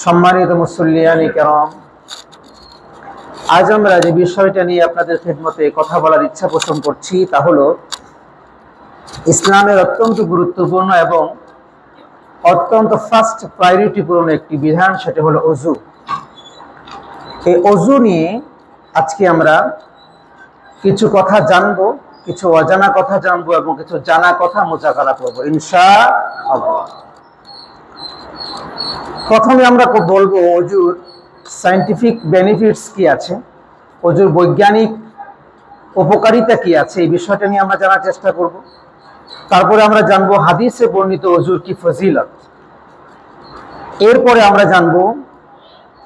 সম্মানিত মুসল্লিয়ানি কেরাম, আজ আমরা যে বিষয়টা নিয়ে আপনাদের খেদমতে কথা বলার ইচ্ছা পোষণ করছি তা হলো ইসলামের অত্যন্ত গুরুত্বপূর্ণ এবং অত্যন্ত ফার্স্ট প্রায়োরিটিপূর্ণ একটি বিধান, সেটা হলো ওযু। এই ওযু নিয়ে আজকে আমরা কিছু কথা জানবো, কিছু অজানা কথা জানবো এবং কিছু জানা কথা মোজাকারা করবো ইনশাআল্লাহ। প্রথমে আমরা বলবো ওযুর সায়েন্টিফিক বেনিফিটস কি আছে, ওযুর বৈজ্ঞানিক উপকারিতা কি আছে, এই বিষয়টা নিয়ে আমরা জানার চেষ্টা করব। তারপরে আমরা জানবো হাদিসে বর্ণিত ওযুর কি ফজিলত। এরপরে আমরা জানবো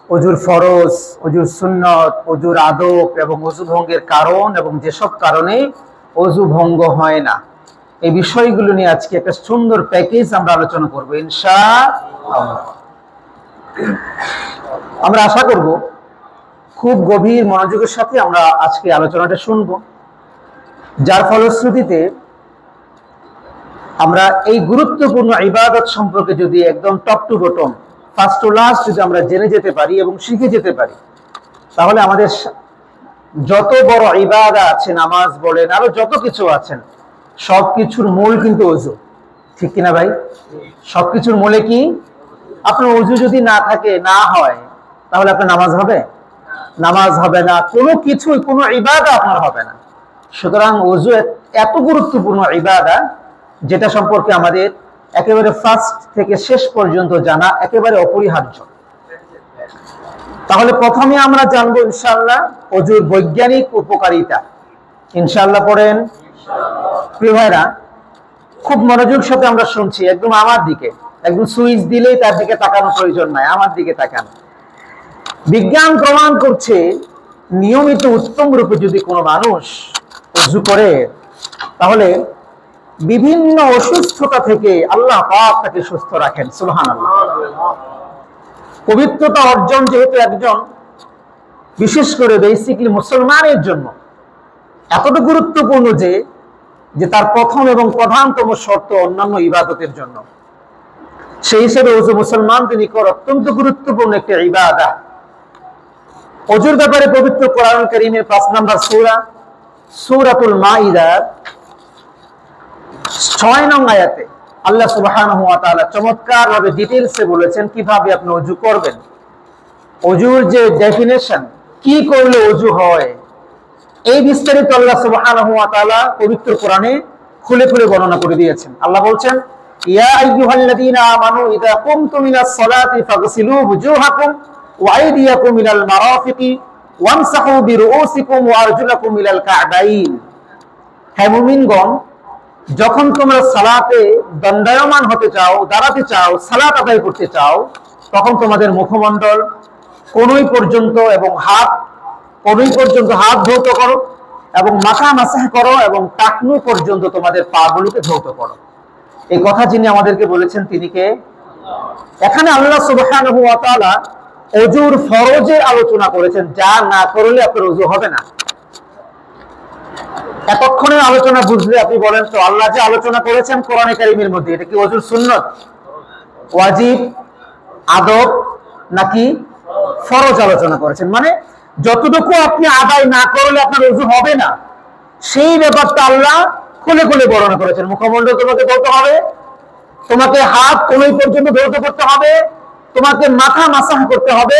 ওযুর ফরজ, ওযুর সুন্নত, ওযুর আদব এবং ওযু ভঙ্গের কারণ এবং যেসব কারণে ওযু ভঙ্গ হয় না, এই বিষয়গুলো নিয়ে আজকে একটা সুন্দর প্যাকেজ আমরা আলোচনা করবো ইনশাআল্লাহ। আমরা আশা করব খুব গভীর মনোযোগের সাথে আমরা আজকে আলোচনাটা শুনবো, যার ফলশ্রুতিতে আমরা এই গুরুত্বপূর্ণ ইবাদত সম্পর্কে যদি একদম top to bottom, first to last যদি আমরা জেনে যেতে পারি এবং শিখে যেতে পারি, তাহলে আমাদের যত বড় ইবাদত আছে, নামাজ বলেন আরো যত কিছু আছেন, সবকিছুর মূল কিন্তু ওযু, ঠিক কিনা ভাই? সবকিছুর মূলে কি? আপনার ওযু যদি না থাকে, না হয়, তাহলে আপনার নামাজ হবে? নামাজ হবে না, কোনো কিছুই, কোনো ইবাদত আপনার হবে না। সুতরাং ওযু এত গুরুত্বপূর্ণ ইবাদত, যেটা সম্পর্কে আমাদের একেবারে ফার্স্ট থেকে শেষ পর্যন্ত জানা একেবারে অপরিহার্য। তাহলে প্রথমে আমরা জানবো ইনশাআল্লাহ ওযুর বৈজ্ঞানিক উপকারিতা। ইনশাআল্লাহ পড়েন। প্রিয় ভাইরা, খুব মনোযোগ সাথে আমরা শুনছি, একদম আমার দিকে, একদম সুইচ দিলেই তার দিকে তাকানোর প্রয়োজন নাই, আমার দিকে তাকান। বিজ্ঞান প্রমাণ করছে নিয়মিত উত্তম রূপে যদি কোনো মানুষ ওযু করে, তাহলে বিভিন্ন অসুস্থতা থেকে আল্লাহ পাক তাকে সুস্থ রাখেন। সুবহানাল্লাহ। পবিত্রতা অর্জন যেহেতু একজন, বিশেষ করে বেসিক্যালি মুসলমানের জন্য এতটা গুরুত্বপূর্ণ যে তার প্রথম এবং প্রধানতম শর্ত অন্যান্য ইবাদতের জন্য, সেই হিসেবে ওযু মুসলমানদের নিকট অত্যন্ত গুরুত্বপূর্ণ একটি ইবাদত। ওযুর ব্যাপারে পবিত্র কোরআন কারীমের 5 নম্বর সূরা, সূরাতুল মাইদার 6 নং আয়াতে আল্লাহ সুবহানাহু ওয়া তাআলা চমৎকারভাবে ডিটেইলসে বলেছেন কিভাবে আপনি ওযু করবেন। ওযুর যে ডেফিনেশন, কি করলে ওযু হয়, এই বিস্তারিত আল্লাহ সুবহানাহু ওয়া তাআলা পবিত্র কোরআনে খুলে খুলে বর্ণনা করে দিয়েছেন। আল্লাহ বলছেন, ইয়া আইয়ুহাল্লাযীনা আমানু ইযা কুমতুম ইলাস সালাতি ফাগসিলু ওয়ুজুহাকুম ওয়া আইদিয়াকুম ইলাল মারাফিকি ওয়ামসাহু বিরুউসিকুম ওয়া আরজুলাকুম ইলাল কা'বাইন। হে মুমিনগণ, যখন তোমরা সালাতে দণ্ডায়মান হতে চাও, দাঁড়াতে চাও, সালাত আদায় করতে চাও, তখন তোমাদের মুখমণ্ডল কনুই পর্যন্ত এবং কনুই পর্যন্ত হাত ধৌত করো এবং মাথা মাসাহ করো এবং টাকনু পর্যন্ত তোমাদের পা গুলোকে ধৌত করো। এই কথা যিনি আমাদেরকে বলেছেন তিনি কে? এখানে আল্লাহ সুবহানাহু ওয়া তাআলা ওযুর ফরজের আলোচনা করেছেন, যা না করলে আপনার ওযু হবে না। এতক্ষণে আলোচনা বুঝলে আপনি বলেন তো, আল্লাহ যে আলোচনা করেছেন কোরআনে কারীমের মধ্যে, এটা কি ওযুর সুন্নত, ওয়াজিব, আদব নাকি ফরজ আলোচনা করেছেন? মানে যতটুকু আপনি আদায় না করলে আপনার ওযু হবে না, সেই ব্যাপারটা আল্লাহ খুলে খুলে বর্ণনা করেছেন। মুখমণ্ডল তোমাকে ধৌত হবে, তোমাকে হাত কোনই পর্যন্ত ধৌত করতে হবে, তোমাকে মাথা মাসাহ করতে হবে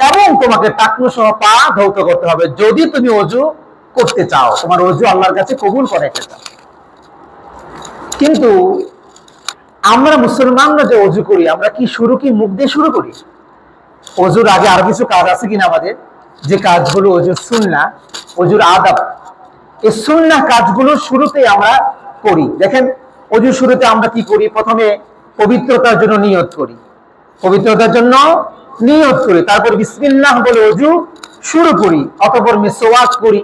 এবং তোমাকে টাকনু সহ পা ধৌত করতে হবে, যদি তুমি ওযু করতে চাও, তোমার ওযু আল্লাহর কাছে কবুল করাইতে চাও। কিন্তু আমরা মুসলমানরা যে ওযু করি, আমরা কি মুখ দিয়ে শুরু করি? ওযুর আগে আরো কিছু কাজ আছে কিনা আমাদের, যে কাজগুলো ওযুর সুন্নাহ, ওযুর আদব, এই সুন্নাহ কাজগুলো শুরুতে আমরা করি। দেখেন, ওযুর শুরুতে আমরা কি করি? প্রথমে পবিত্রতার জন্য নিয়ত করি, পবিত্রতার জন্য নিয়ত করি, তারপর বিসমিল্লাহ বলে ওযু শুরু করি, অতঃপর মিসওয়াক করি।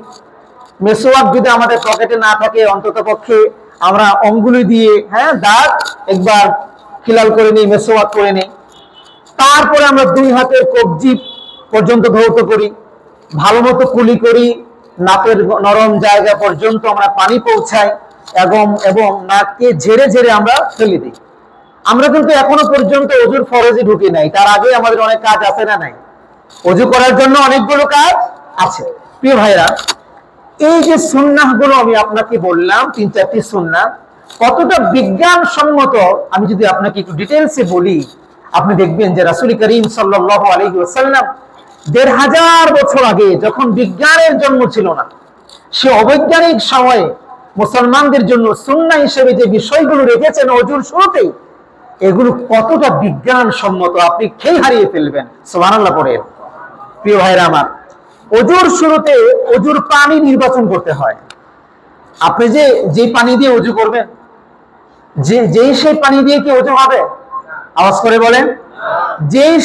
মিসওয়াক যদি আমাদের পকেটে না থাকে, অন্তত পক্ষে আমরা অঙ্গুলি দিয়ে দাঁত একবার খিলাল করে নিই, মিসওয়াক করে নিই। তারপরে আমরা 2 হাতের কবজি পর্যন্ত ধৌত করি, ভালো মতো কুলি করি, নাকের নরম জায়গা পর্যন্ত আমরা পানি পৌঁছাই এবং নাককে ঝেড়ে ঝেড়ে আমরা ফেলে দিই। আমরা কিন্তু এখনো পর্যন্ত অজুর ফরজে ঢুকি নাই, তার আগে আমাদের অনেক কাজ আছে না নাই? অজু করার জন্য অনেকগুলো কাজ আছে। প্রিয় ভাইরা, এই যে সুন্নাহ গুলো আমি আপনাকে বললাম, 3-4টি সুন্নাহ, কতটা বিজ্ঞানসম্মত আমি যদি আপনাকে একটু ডিটেলসে বলি, আপনি দেখবেন যে রাসূল করিম সাল্লাল্লাহু আলাইহি ওয়াসাল্লাম ১৫০০ বছর আগে, যখন বিজ্ঞানের জন্ম ছিল না, সে অবৈজ্ঞানিক সময়ে মুসলমানদের জন্য সুন্নাহ হিসেবে যে বিষয়গুলো রেখেছেন অজুর শুরুতেই, এগুলো কতটা বিজ্ঞানসম্মত আপনি খেই হারিয়ে ফেলবেন। সুবহানাল্লাহ পড়ে। প্রিয় ভাইরা আমার, অজুর শুরুতে অজুর পানি নির্বাচন করতে হয়। আপনি যে পানি দিয়ে অজু করবেন, সেই পানি দিয়ে কি অজু হবে? আওয়াজ করে বলেন।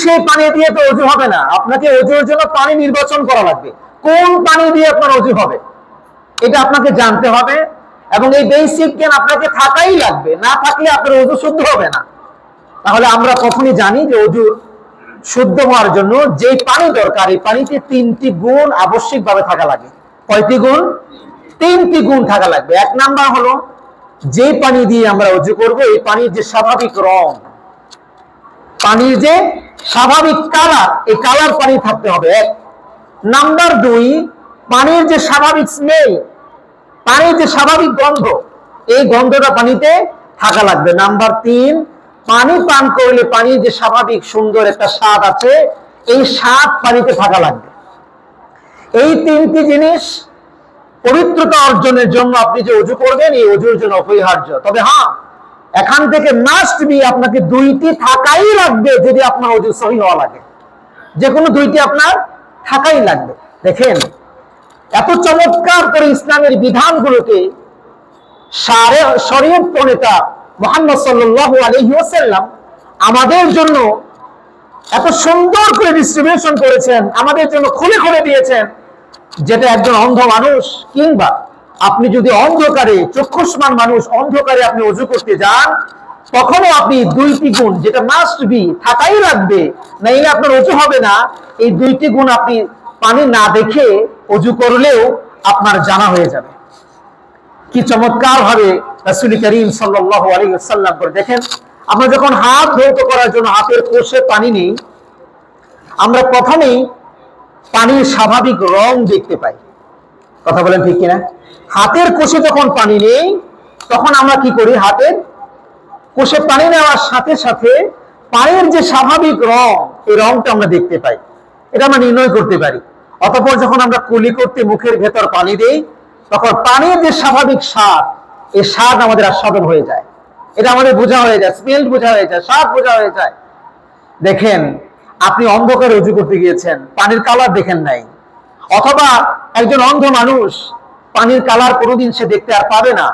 সেই পানি দিয়ে তো অজু হবে না। আপনাকে অজুর জন্য পানি নির্বাচন করা লাগবে। কোন পানি দিয়ে আপনার অজু হবে এটা আপনাকে জানতে হবে, এবং এই বেসিক জ্ঞান আপনাকে থাকাই লাগবে। না থাকলে আপনার অজু শুদ্ধ হবে না। তাহলে আমরা কখনই জানি যে অজুর শুদ্ধ হওয়ার জন্য যে পানি দরকার, এই পানিতে 3টি গুণ আবশ্যিকভাবে থাকা লাগে। কয়টি গুণ? 3টি গুণ থাকা লাগবে। 1 নাম্বার হলো, যে পানি দিয়ে আমরা অজু করব, এই পানির যে স্বাভাবিক রং, পানির যে স্বাভাবিক কালার, এই কালার পানি থাকতে হবে। 1 নাম্বার 2, পানির যে স্বাভাবিক স্মেল, পানির যে স্বাভাবিক গন্ধ, এই গন্ধটা পানিতে থাকা লাগবে। নাম্বার 3, পানি পান করলে পানির যে স্বাভাবিক সুন্দর একটা স্বাদ আছে, এই স্বাদ পানিতে থাকা লাগবে। এই 3টি জিনিস পবিত্রতা অর্জনের জন্য আপনি যে অজু করবেন, এই অজুর জন্য অপরিহার্য। তবে হ্যাঁ, এখান থেকে মাস্ট বি আপনাকে 2টি থাকাই লাগবে যদি আপনার অজু সহিহ হওয়া লাগে। যে কোনো 2টি আপনার থাকাই লাগবে। দেখেন, এত চমৎকার করে ইসলামের বিধানগুলোকে শরীয়ত প্রণেতা মুহাম্মদ সাল্লাল্লাহু আলাইহি ওয়াসাল্লাম আমাদের জন্য এত সুন্দর করে ডিস্ট্রিবিউশন করেছেন, আমাদের জন্য খুলে খুলে দিয়েছেন, যেটা একজন অন্ধ মানুষ, কিংবা আপনি যদি অন্ধকারে, চক্ষুষ্মান মানুষ, অন্ধকারে আপনি অজু করতে যান, তখনও আপনি 2টি গুণ, যেটা মাস্ট বি থাকাই লাগবে, নাইলে আপনার অজু হবে না, এই 2টি গুণ আপনি পানি না দেখে অজু করলেও আপনার জানা হয়ে যাবে। কি চমৎকার ভাবে রাসূল করিম সাল্লাল্লাহু আলাইহি ওয়াসাল্লাম করে। দেখেন, আমরা যখন হাত ধৌত করার জন্য হাতের কোষে পানি নিই, আমরা প্রথমেই পানির স্বাভাবিক রং দেখতে পাই। কথা বলেন ঠিক কিনা? হাতের কোষে যখন পানি নেই, তখন আমরা কি করি? হাতের কোষে পানি নেওয়ার সাথে সাথে পানির যে স্বাভাবিক রং, এই রংটা আমরা দেখতে পাই, এটা আমরা নির্ণয় করতে পারি। অতঃপর যখন আমরা কুলি করতে মুখের ভেতর পানি দেই, তখন পানির যে স্বাভাবিক স্বাদ, এই স্বাদ আমাদের আস্বাদন হয়ে যায়। এটা আমাদের বোঝা হয়ে যায়, স্মেল বোঝা হয়ে যায়, স্বাদ বোঝা হয়ে যায়। দেখেন, আপনি অন্ধকারে উজু করতে গিয়েছেন, পানির কালার দেখেন নাই, অথবা একজন অন্ধ মানুষ পানির কালার কোনোদিন সে দেখতে আর পাবে না,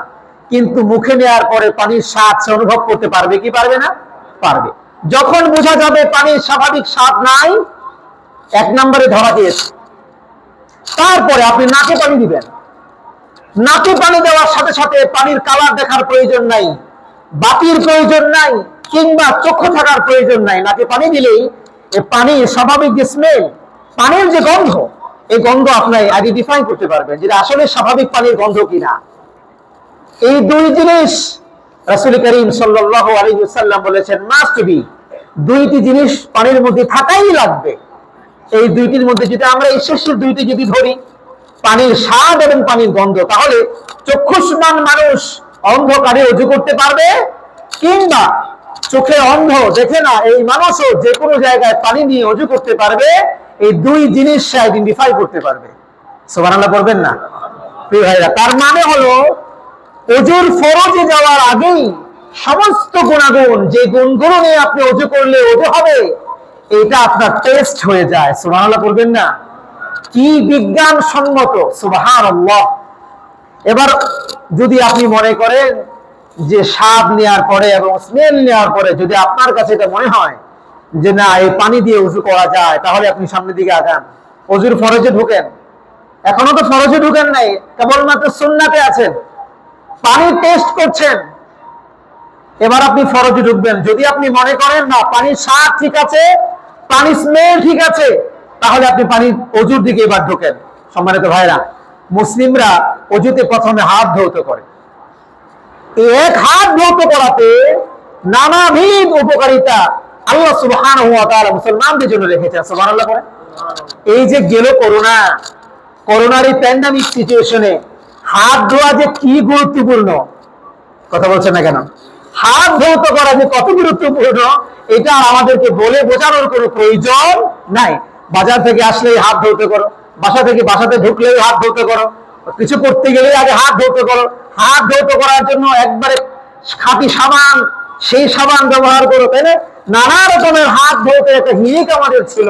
কিন্তু মুখে নেওয়ার পরে পানির স্বাদ সে অনুভব করতে পারবে কি পারবে না? পারবে। যখন বোঝা যাবে পানির স্বাভাবিক স্বাদ নাই, 1 নম্বরে ধরা দিয়েছে। তারপরে আপনি নাকে পানি দিবেন। নাকে পানি দেওয়ার সাথে সাথে পানির কালার দেখার প্রয়োজন নাই, বাতির প্রয়োজন নাই, কিংবা চক্ষু থাকার প্রয়োজন নাই। নাকে পানি দিলেই এই পানির স্বাভাবিক যে স্মেল, পানির যে গন্ধ, এই গন্ধ আপনি আইডেন্টিফাই করতে পারবেন যেটা আসলে স্বাভাবিক পানির গন্ধ কিনা। এই 2 জিনিস রাসূল করিম সাল্লাল্লাহু আলাইহি ওয়াসাল্লাম বলেছেন মাস্ট বি, 2টি জিনিস পানির মধ্যে থাকাই লাগবে। এই 2টির মধ্যে যদি আমরা এই শেষ 2টি যদি ধরি, পানির স্বাদ এবং পানির গন্ধ, তাহলে চক্ষুষ্মান মানুষ অন্ধকারে অজু করতে পারবে, কিংবা চোখে অন্ধ দেখে না এই মানুষও যে কোনো জায়গায় পানি নিয়ে অজু করতে পারবে। এই 2 জিনিস সে আইডেন্টিফাই করতে পারবে। সুবহানাল্লাহ বলবেন না? প্রিয় ভাইরা, তার মানে হলো অজুর ফরজে যাওয়ার আগেই সমস্ত গুণাগুণ, যে গুণগুলো নিয়ে আপনি অজু করলে অজু হবে, এটা আপনার টেস্ট হয়ে যায়। সুবহানাল্লাহ বলবেন না? কি বিজ্ঞানসম্মত! সুবহানাল্লাহ। এবার যদি আপনি মনে করেন যে স্বাদ নেওয়ার পরে এবং স্মেল নেওয়ার পরে যদি আপনার কাছে এটা মনে হয় যে না, এই পানি দিয়ে উজু করা যায়, তাহলে আপনি সামনের দিকে আগান, অজুর ফরজে ঢুকেন। এখনো তো ফরজে ঢুকেন নাই, কেবলমাত্র সুন্নাতে আছেন, পানি টেস্ট করছেন। এবার আপনি ফরজে ঢুকবেন। যদি আপনি মনে করেন না পানির স্বাদ ঠিক আছে, পানির স্মেল ঠিক আছে, তাহলে আপনি পানির অজুর দিকে এবার ঢোকেন। সম্মানিত ভাইরা, মুসলিমরা অজুতে প্রথমে হাত ধৌত করে। 1 হাত ধৌত করাতে নানাবিধ উপকারিতা আল্লাহ সুবহানাহু ওয়া তাআলা মুসলমানদের জন্য রেখেছেন। সুবহানাল্লাহ পড়ে। এই যে গেল করোনা, করোনার এই প্যান্ডামিক সিচুয়েশনে হাত ধোয়া যে কি গুরুত্বপূর্ণ, কথা বলছেন না কেন? হাত ধৌত করা যে কত গুরুত্বপূর্ণ এটা আমাদেরকে বলে বোঝানোর কোনো প্রয়োজন নাই। বাজার থেকে আসলেই হাত ধৌত করো, বাসাতে ঢুকলেই হাত ধৌত করো, কিছু করতে গেলে আগে হাত ধৌত করো। হাত ধৌত করার জন্য একবারে খাঁটি সাবান, সেই সাবান ব্যবহার করো, তাই না? নানা রকমের হাত ধৌতে একটা হিরিক আমাদের ছিল,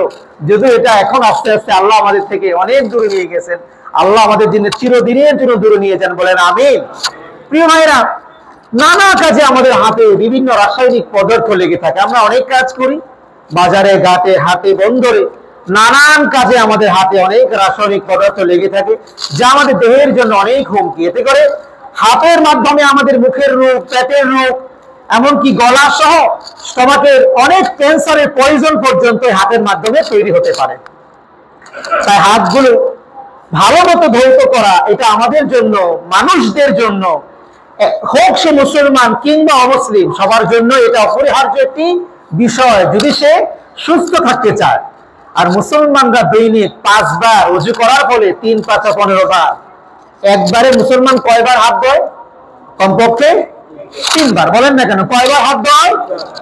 যদিও এটা এখন আস্তে আস্তে আল্লাহ আমাদের থেকে অনেক দূরে নিয়ে গেছেন। আল্লাহ আমাদের জন্য চিরদিনের জন্য দূরে নিয়ে যান, বলেন আমিন। প্রিয় ভাইরা, নানা কাজে আমাদের হাতে বিভিন্ন রাসায়নিক পদার্থ লেগে থাকে। আমরা অনেক কাজ করি, বাজারে, ঘাটে, হাটে, বন্দরে, নানান কাজে আমাদের হাতে অনেক রাসায়নিক পদার্থ লেগে থাকে, যা আমাদের দেহের জন্য অনেক হুমকি। এতে করে হাতের মাধ্যমে আমাদের মুখের রোগ, পেটের রোগ, এমনকি গলা সহ স্টমাকের অনেক ক্যান্সারের পয়জন পর্যন্ত হাতের মাধ্যমে তৈরি হতে পারে। তাই হাতগুলো ভালো মতো ধৌত করা এটা আমাদের জন্য, মানুষদের জন্য, হোক সে মুসলমান কিংবা অমুসলিম, সবার জন্য এটা অপরিহার্য একটি বিষয়, যদি সে সুস্থ থাকতে চায়। আর মুসলমানরা দৈনিক 5 বার ওযু করার ফলে 3 5 15 বার। একবারে মুসলমান কয়বার হাত ধোয়? কমপক্ষে 3 বার। বলেন না কেন? কয়বার হাত ধোয়?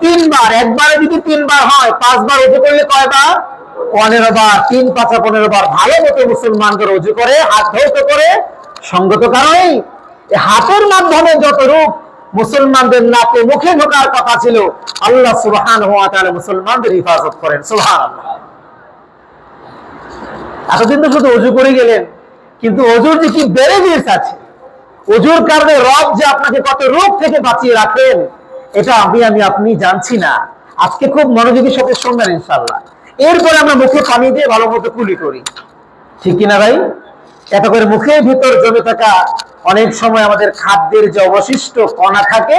3 বার। একবারে যদি 3 বার হয়, 5 বার ওযু করলে কয়বার? 15 বার। 3 5 15 বার ভালো মতো মুসলমানদের ওযু করে, হাত ধৌত করে। সঙ্গত কারণেই হাতের মাধ্যমে যত রূপ মুসলমানদের নাকে মুখে ঢোকার কথা ছিল, আল্লাহ সুবহানাহু ওয়া তাআলা মুসলমানদের হিফাজত করেন। সুবহানাল্লাহ। এতদিন তো শুধু ওযু করে গেলেন, কিন্তু ওযুর যে কি বেনিফিটস আছে, ওযুর কারণে রব যে আপনাকে কত রোগ থেকে বাঁচিয়ে রাখেন, এটা আপনি জানছি না। আজকে খুব মনোযোগের সাথে শুনবেন ইনশাআল্লাহ। এরপরে আমরা মুখে পানি দিয়ে ভালো মতো কুলি করি, ঠিক কিনা ভাই? এত করে মুখের ভিতর জমে থাকা অনেক সময় আমাদের খাদ্যের যে অবশিষ্ট কণা থাকে,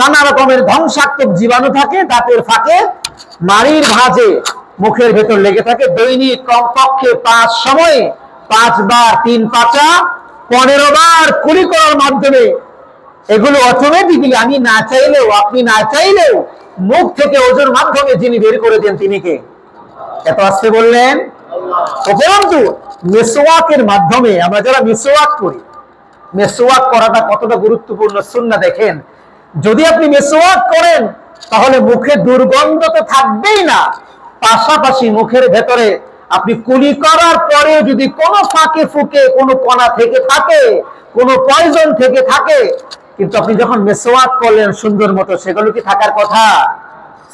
নানা রকমের ধ্বংসাত্মক জীবাণু থাকে, দাঁতের ফাঁকে, নাড়ির ভাঁজে মুখের ভেতর লেগে থাকে। দৈনিক কমপক্ষে 5 সময়ে 5 বার 3 5 15 বার কুলি করার মাধ্যমে এগুলো অটোমেটিক্যালি আমি না চাইলেও, আপনি না চাইলেও মুখ থেকে ওযুর মাধ্যমে যিনি বের করে দেন তিনি কে? এত আস্তে বললেন? উপরন্তু মিসওয়াকের মাধ্যমে, আমরা যারা মিসওয়াক করি, মিসওয়াক করাটা কতটা গুরুত্বপূর্ণ সুন্নাহ দেখেন। যদি আপনি মিসওয়াক করেন তাহলে মুখে দুর্গন্ধ তো থাকবেই না, পাশাপাশি মুখের ভেতরে আপনি কুলি করার পরে যদি কোনো ফাঁকে ফুঁকে কোনো কণা থেকে থাকে, কোনো পয়জন থেকে থাকে, কিন্তু আপনি যখন মিসওয়াক করলেন সুন্দর মতো, সেগুলো কি থাকার কথা?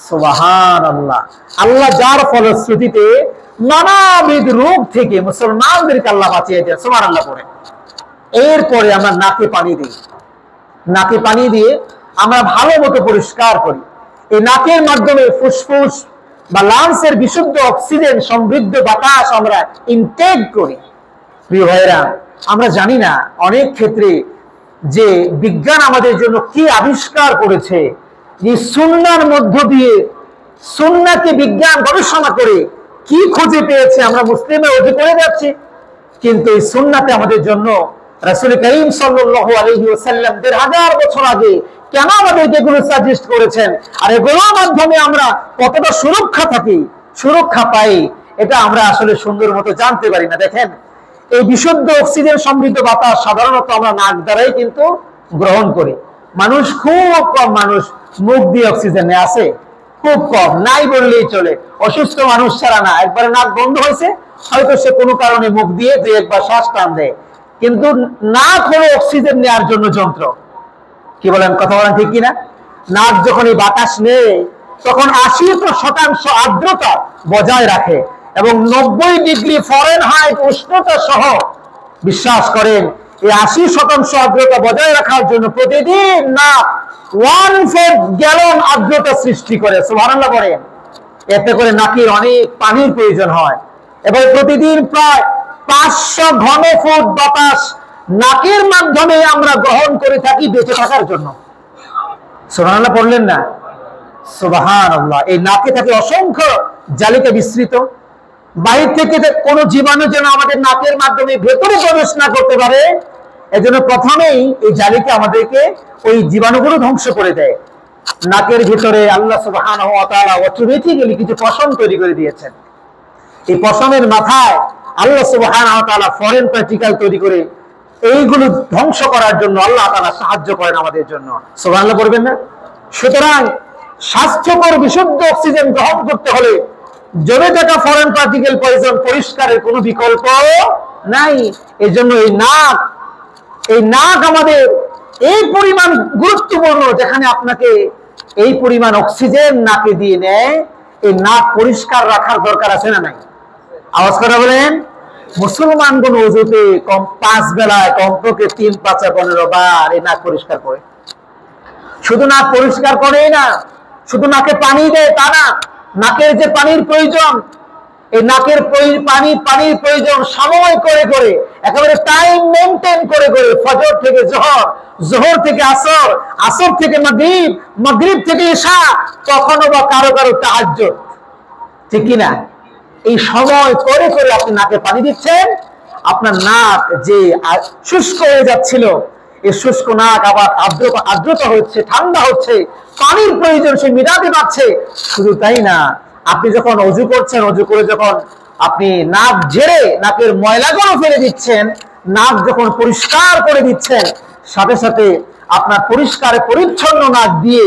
সুবহানাল্লাহ। আল্লাহ যার ফলশ্রুতিতে নানাবিধ রোগ থেকে মুসলমানদেরকে আল্লাহ বাঁচিয়ে দেন। সুবহানাল্লাহ পড়ে। এরপরে আমরা নাকে পানি দিই। নাকে পানি দিয়ে আমরা ভালো মতো পরিষ্কার করি। এই নাকের মাধ্যমে ফুসফুস বা লাংসের বিশুদ্ধ অক্সিজেন সমৃদ্ধ বাতাস আমরা ইনটেক করি। প্রিয় ভাইরা, আমরা জানি না অনেক ক্ষেত্রে যে বিজ্ঞান আমাদের জন্য কি আবিষ্কার করেছে, যে সুন্নাহর মধ্য দিয়ে, সুন্নাহকে বিজ্ঞান গবেষণা করে কি খুঁজে পেয়েছে। আমরা মুসলিমে ওযু করে যাচ্ছি, কিন্তু এই সুন্নাহতে আমাদের জন্য রাসূল করিম সাল্লাল্লাহু আলাইহি ওয়াসাল্লাম 1500 বছর আগে কেন আমাদেরকে এগুলো সাজেস্ট করেছেন, আর এগুলোর মাধ্যমে আমরা কতটা সুরক্ষা পাই, এটা আমরা আসলে সুন্দর মতো জানতে পারি না। দেখেন, এই বিশুদ্ধ অক্সিজেন সমৃদ্ধ বাতাস সাধারণত আমরা নাক দ্বারাই কিন্তু গ্রহণ করি। মানুষ, খুব কম মানুষ মুখ দিয়ে অক্সিজেন নেয়, আছে খুব কম, নাই বললেই চলে। অসুস্থ মানুষ ছাড়া না, একবারে নাক বন্ধ হয়েছে, হয়তো সে কোনো কারণে মুখ দিয়ে 2 একবার শ্বাস টান দেয়, কিন্তু নাক হলো অক্সিজেন নেওয়ার জন্য যন্ত্র। কি বলেন? কথা বলেন ঠিক কিনা? নাক যখন এই বাতাস নেয় তখন 80% আর্দ্রতা বজায় রাখে এবং 90 ডিগ্রি ফরেনহাইট উষ্ণতা সহ, বিশ্বাস করেন, এই 80% আর্দ্রতা বজায় রাখার জন্য প্রতিদিন নাক 1/4 গ্যালন আর্দ্রতা সৃষ্টি করে। সুবহানাল্লাহ বলেন। এতে করে নাকের অনেক পানির প্রয়োজন হয় এবং প্রতিদিন প্রায় 500 ঘনফুট বাতাস নাকের মাধ্যমে আমরা গ্রহণ করে থাকি বেঁচে থাকার জন্য। সুবহানাল্লাহ পড়লেন না? সুবহানাল্লাহ। এই নাকে থাকে অসংখ্য জালিকা বিস্তৃত, বাইরে থেকে কোনো জীবাণু যেন আমাদের নাকের মাধ্যমে ভেতরে প্রবেশ না করতে পারে, এজন্য প্রথমেই এই জালিকা আমাদেরকে ওই জীবাণুগুলো ধ্বংস করে দেয়। নাকের ভিতরে আল্লাহ সুবহানাহু ওয়া তাআলা অটোমেটিক্যালি কিছু পশম তৈরি করে দিয়েছেন। এই পশমের মাথায় আল্লাহ সুবহানাহু ওয়া তাআলা ফরেন পার্টিকেল তৈরি করে এইগুলো ধ্বংস করার জন্য আল্লাহ তাআলা সাহায্য করেন আমাদের জন্য। সুবহানাল্লাহ বলবেন না? সুতরাং স্বাস্থ্যকর বিশুদ্ধ অক্সিজেন গ্রহণ করতে হলে জমে থাকা ফরেন পার্টিকেল পয়জন পরিষ্কারের কোনো বিকল্প নাই। এই জন্য এই নাক আমাদের এই পরিমাণ গুরুত্বপূর্ণ, যেখানে আপনাকে এই পরিমাণ অক্সিজেন নাকে দিয়ে নেয়, এই নাক পরিষ্কার রাখার দরকার আছে না নাই? আওয়াজ করে বলেন। মুসলমানগণ ওযুতে কম 5 বেলায় কমপক্ষে 3, 5, 15 বার এই নাক পরিষ্কার করে। শুধু নাক পরিষ্কার করেই না, শুধু নাকে পানি দেয় তা না, নাকের যে পানির প্রয়োজন, এই নাকের পানির প্রয়োজন সময় করে করে, একেবারে টাইম মেনটেন করে করে, ফজর থেকে জোহর, জোহর থেকে আসর, আসর থেকে মাগরিব, মাগরিব থেকে ইশা, কখনো বা কারো কারো তাহাজ্জুদ, ঠিক কিনা? এই সময় করে করে আপনি নাকে পানি দিচ্ছেন, আপনার নাক যে শুষ্ক হয়ে যাচ্ছিল, এই শুষ্ক নাক আবার আর্দ্রতা হচ্ছে, ঠান্ডা হচ্ছে, পানির প্রয়োজন সে মিটাতে পারছে। শুধু তাই না, আপনি যখন অজু করছেন, অজু করে যখন আপনি নাক ঝেড়ে নাকের ময়লাগুলো ফেলে দিচ্ছেন, নাক যখন পরিষ্কার করে দিচ্ছেন, সাথে সাথে আপনার পরিষ্কার পরিচ্ছন্ন নাক দিয়ে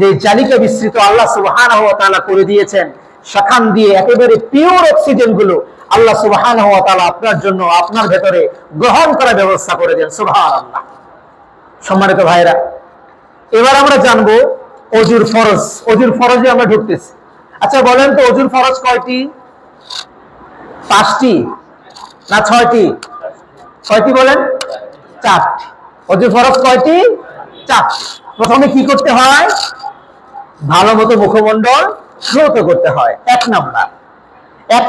যে জালিকা বিস্তৃত আল্লাহ সুবহানাহু ওয়া তাআলা করে দিয়েছেন, সেখান দিয়ে একেবারে পিওর অক্সিজেন গুলো আল্লাহ সুবহানাহু ওয়া তাআলা আপনার জন্য, আপনার ভেতরে গ্রহণ করার ব্যবস্থা করে দেন। সুবহানাল্লাহ। সম্মানিত ভাইরা, এবার আমরা জানবো অজুর ফরজ। অজুর ফরজে আমরা ঢুকতেছি। আচ্ছা বলেন তো, অজুর ফরজ কয়টি? 5টি না 6টি? 6টি বলেন? 4টি। অজুর ফরজ কয়টি? 4টি। প্রথমে কি করতে হয়? ভালো মতো মুখমণ্ডল ধৌত করতে হয়। এক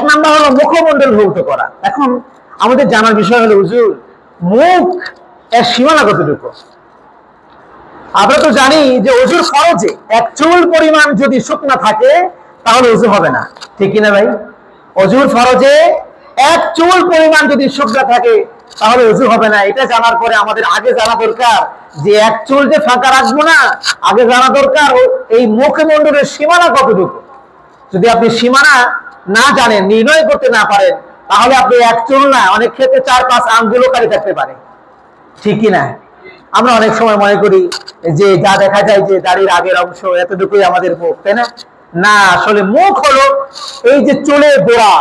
নাম্বার হলো মুখমণ্ডল ধৌত করা। এখন আমাদের জানার বিষয় হলো, হুজুর মুখ এর সীমানা কতটুকু? আমরা তো জানি যে অজুর ফরজে এক চুল পরিমাণ যদি শুকনা থাকে তাহলে অজু হবে না, ঠিক কিনা ভাই? অজুর ফরজে এক চুল পরিমাণ যদি শুকনা থাকে তাহলে অজু হবে না। এটা জানার পরে আমাদের আগে জানা দরকার যে এক চুল যে ফাঁকা রাখবো না, আগে জানা দরকার এই মুখমণ্ডলের সীমানা কতটুকু। যদি আপনি সীমানা না জানেন, নির্ণয় করতে না পারেন, তাহলে আপনি এক চুল না, অনেক ক্ষেত্রে 4-5 আঙ্গুলও খালি থাকতে পারে, ঠিক কিনা? আমরা অনেক সময় মনে করি যে যা দেখা যায় যে দাড়ির আগের অংশ এতটুকুই আমাদের মুখ, তাই না? না, আসলে মুখ হলো এই যে চুলের গোড়া,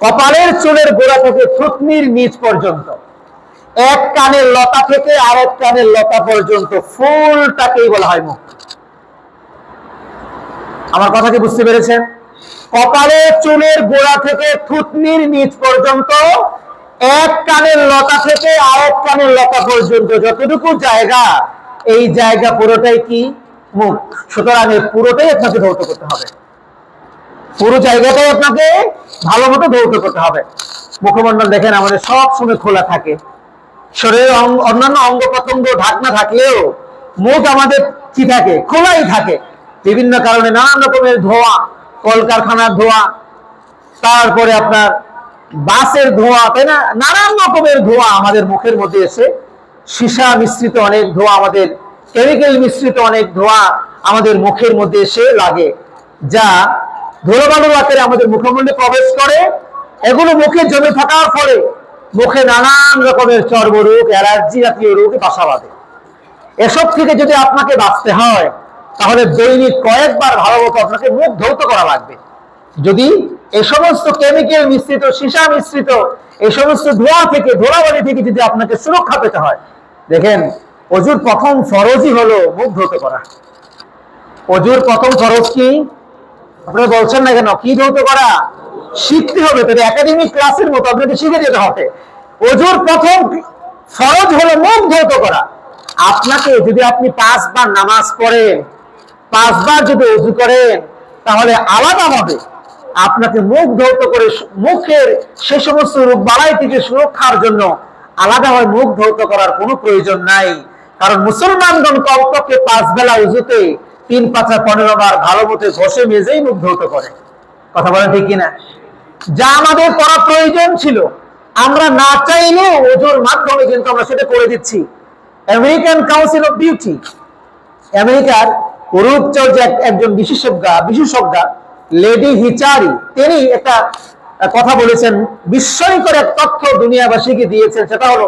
কপালের চুলের গোড়া থেকে থুতনির নিচ পর্যন্ত, এক কানের লতা থেকে আরেক কানের লতা পর্যন্ত ফুলটাকেই বলা হয় মুখ। আমার কথা কি বুঝতে পেরেছেন? কপালের চুলের গোড়া থেকে থুতনির নিচ পর্যন্ত, এক কানের লতা থেকে আরেক কানের লতা পর্যন্ত যতটুকু জায়গা, এই জায়গা পুরোটাই কি? মুখ। সুতরাং এই পুরোটাই আপনাকে ধৌত করতে হবে, পুরো জায়গাটাই আপনাকে ভালো মতো ধৌত করতে হবে। মুখমণ্ডল দেখেন আমাদের সব সময় খোলা থাকে, শরীরের অন্যান্য অঙ্গ প্রত্যঙ্গ ঢাকনা থাকলেও মুখ আমাদের কি থাকে? খোলাই থাকে। বিভিন্ন কারণে নানান রকমের ধোঁয়া, কলকারখানার ধোঁয়া, তারপরে আপনার বাসের ধোঁয়া, তাই না? নানান রকমের ধোঁয়া আমাদের মুখের মধ্যে এসে, সীসা মিশ্রিত অনেক ধোঁয়া, আমাদের কেমিক্যাল মিশ্রিত অনেক ধোঁয়া আমাদের মুখের মধ্যে এসে লাগে, যা ধুলোবালুর আকারে আমাদের মুখমণ্ডলে প্রবেশ করে। এগুলো মুখে জমে থাকার ফলে মুখে নানান রকমের চর্মরোগ, অ্যালার্জি জাতীয় রোগ বাসা বাঁধে। এসব থেকে যদি আপনাকে বাঁচতে হয় তাহলে দৈনিক কয়েকবার ভালো মতো আপনাকে মুখ ধৌত করা লাগবে। যদি এই সমস্ত কেমিক্যাল মিশ্রিত, সীসা মিশ্রিত এই সমস্ত ধোঁয়া থেকে, ধুলাবালি থেকে যদি আপনাকে সুরক্ষা পেতে হয়, দেখেন অজুর প্রথম ফরজই হলো মুখ ধৌত করা। অজুর প্রথম ফরজ কি? আপনারা বলছেন না কেন? কি ধৌত করা? শিখতে হবে, তবে একাডেমিক ক্লাসের মতো আপনাকে শিখে যেতে হবে। অজুর প্রথম ফরজ হলো মুখ ধৌত করা। আপনাকে যদি আপনি 5 বার নামাজ পড়েন, 5 বার যদি অজু করেন, তাহলে আলাদাভাবে আপনাকে মুখ ধৌত করে মুখের সে সমস্ত রোগ বালাই থেকে সুরক্ষার জন্য আলাদাভাবে মুখ ধৌত করার কোনো প্রয়োজন নাই। কারণ মুসলমানগণ কমপক্ষে 5 বেলা উজুতে 3, 5, 15 বার ভালো মতো ঘষে মেজেই মুখ ধৌত করে। কথা বলেন ঠিক কিনা? যা আমাদের করা প্রয়োজন ছিল, আমরা না চাইলেও ওজুর মাধ্যমে কিন্তু আমরা সেটা করে দিচ্ছি। আমেরিকান কাউন্সিল অফ বিউটি, আমেরিকার রূপচর্চা একজন বিশেষজ্ঞা লেডি হিচারি তিনি একটা কথা বলেছেন, বিস্ময়কর এক তথ্য দুনিয়াবাসীকে দিয়েছেন। সেটা হলো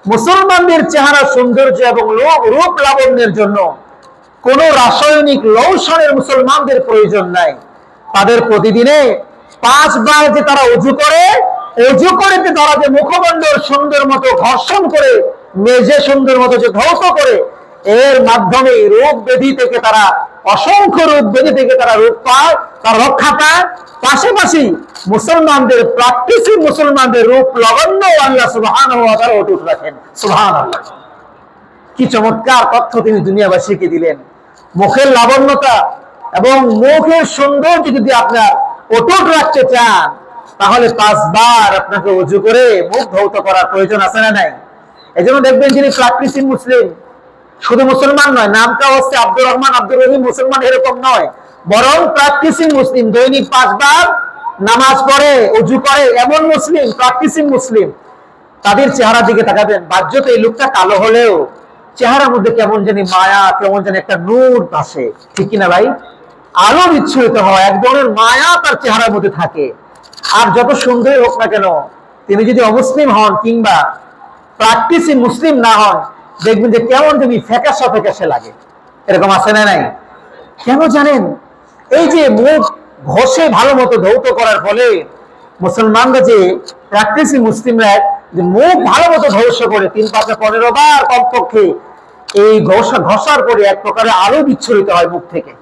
মুসলমানদের চেহারা সৌন্দর্য এবং রূপ লাবণ্যের জন্য কোন রাসায়নিক লৌষণের মুসলমানদের প্রয়োজন নাই। তাদের প্রতিদিনে 5 বার যে তারা অজু করে তারা যে মুখমণ্ডল সুন্দর মতো ঘর্ষণ করে, মেজে সুন্দর মতো যে ধৌত করে, এর মাধ্যমে রোগ ব্যাধি থেকে তারা, অসংখ্য রোগ ব্যাধি থেকে তারা রোগ পায়, তারা রক্ষা পায়। পাশাপাশি প্র্যাকটিসিং মুসলমানদের রূপ লাবণ্য আল্লাহ সুবহানাহু ওয়া তাআলা অটুট রাখেন। সুবহানাল্লাহ, কি চমৎকার তথ্য তিনি দুনিয়াবাসীকে দিলেন। মুখের লাবণ্যতা এবং মুখের সৌন্দর্য যদি আপনার অটুট রাখতে চান, তাহলে 5 বার আপনাকে ওযু করে মুখ ধৌত করার প্রয়োজন আছে না নাই? এজন্য দেখবেন যিনি প্র্যাকটিসিং মুসলিম, শুধু মুসলমান নয়, নামটা হচ্ছে আব্দুর রহমান, আব্দুর রহিম, মুসলমান এরকম নয়, বরং প্র্যাকটিসিং মুসলিম, দৈনিক 5 বার নামাজ পড়ে, ওযু করে, এমন মুসলিম, প্র্যাকটিসিং মুসলিম। তাদের চেহারার দিকে তাকাবেন, বাহ্যত এই লোকটা কালো হলেও চেহারার মধ্যে কেমন জানি মায়া, কেমন জানি একটা নূর ভাসে, ঠিক কিনা ভাই? আলো বিচ্ছুরিত হয়, এক ধরনের মায়া তার চেহারার মধ্যে থাকে। আর যত সুন্দরই হোক না কেন, তিনি যদি অমুসলিম হন কিংবা প্র্যাকটিসিং মুসলিম না হন, দেখবেন যে কেমন জানি ফ্যাকাশে লাগে। এরকম আছে না নাই? কেন জানেন? এই যে মুখ ঘষে ভালো মতো ধৌত করার ফলে মুসলমানরা যে প্র্যাকটিসিং মুসলিমরা যে মুখ ভালো মতো ঘষ করে 3, 5, 15 বার কমপক্ষে, এই ঘষার পরে এক প্রকারের আলো বিচ্ছুরিত হয় মুখ থেকে,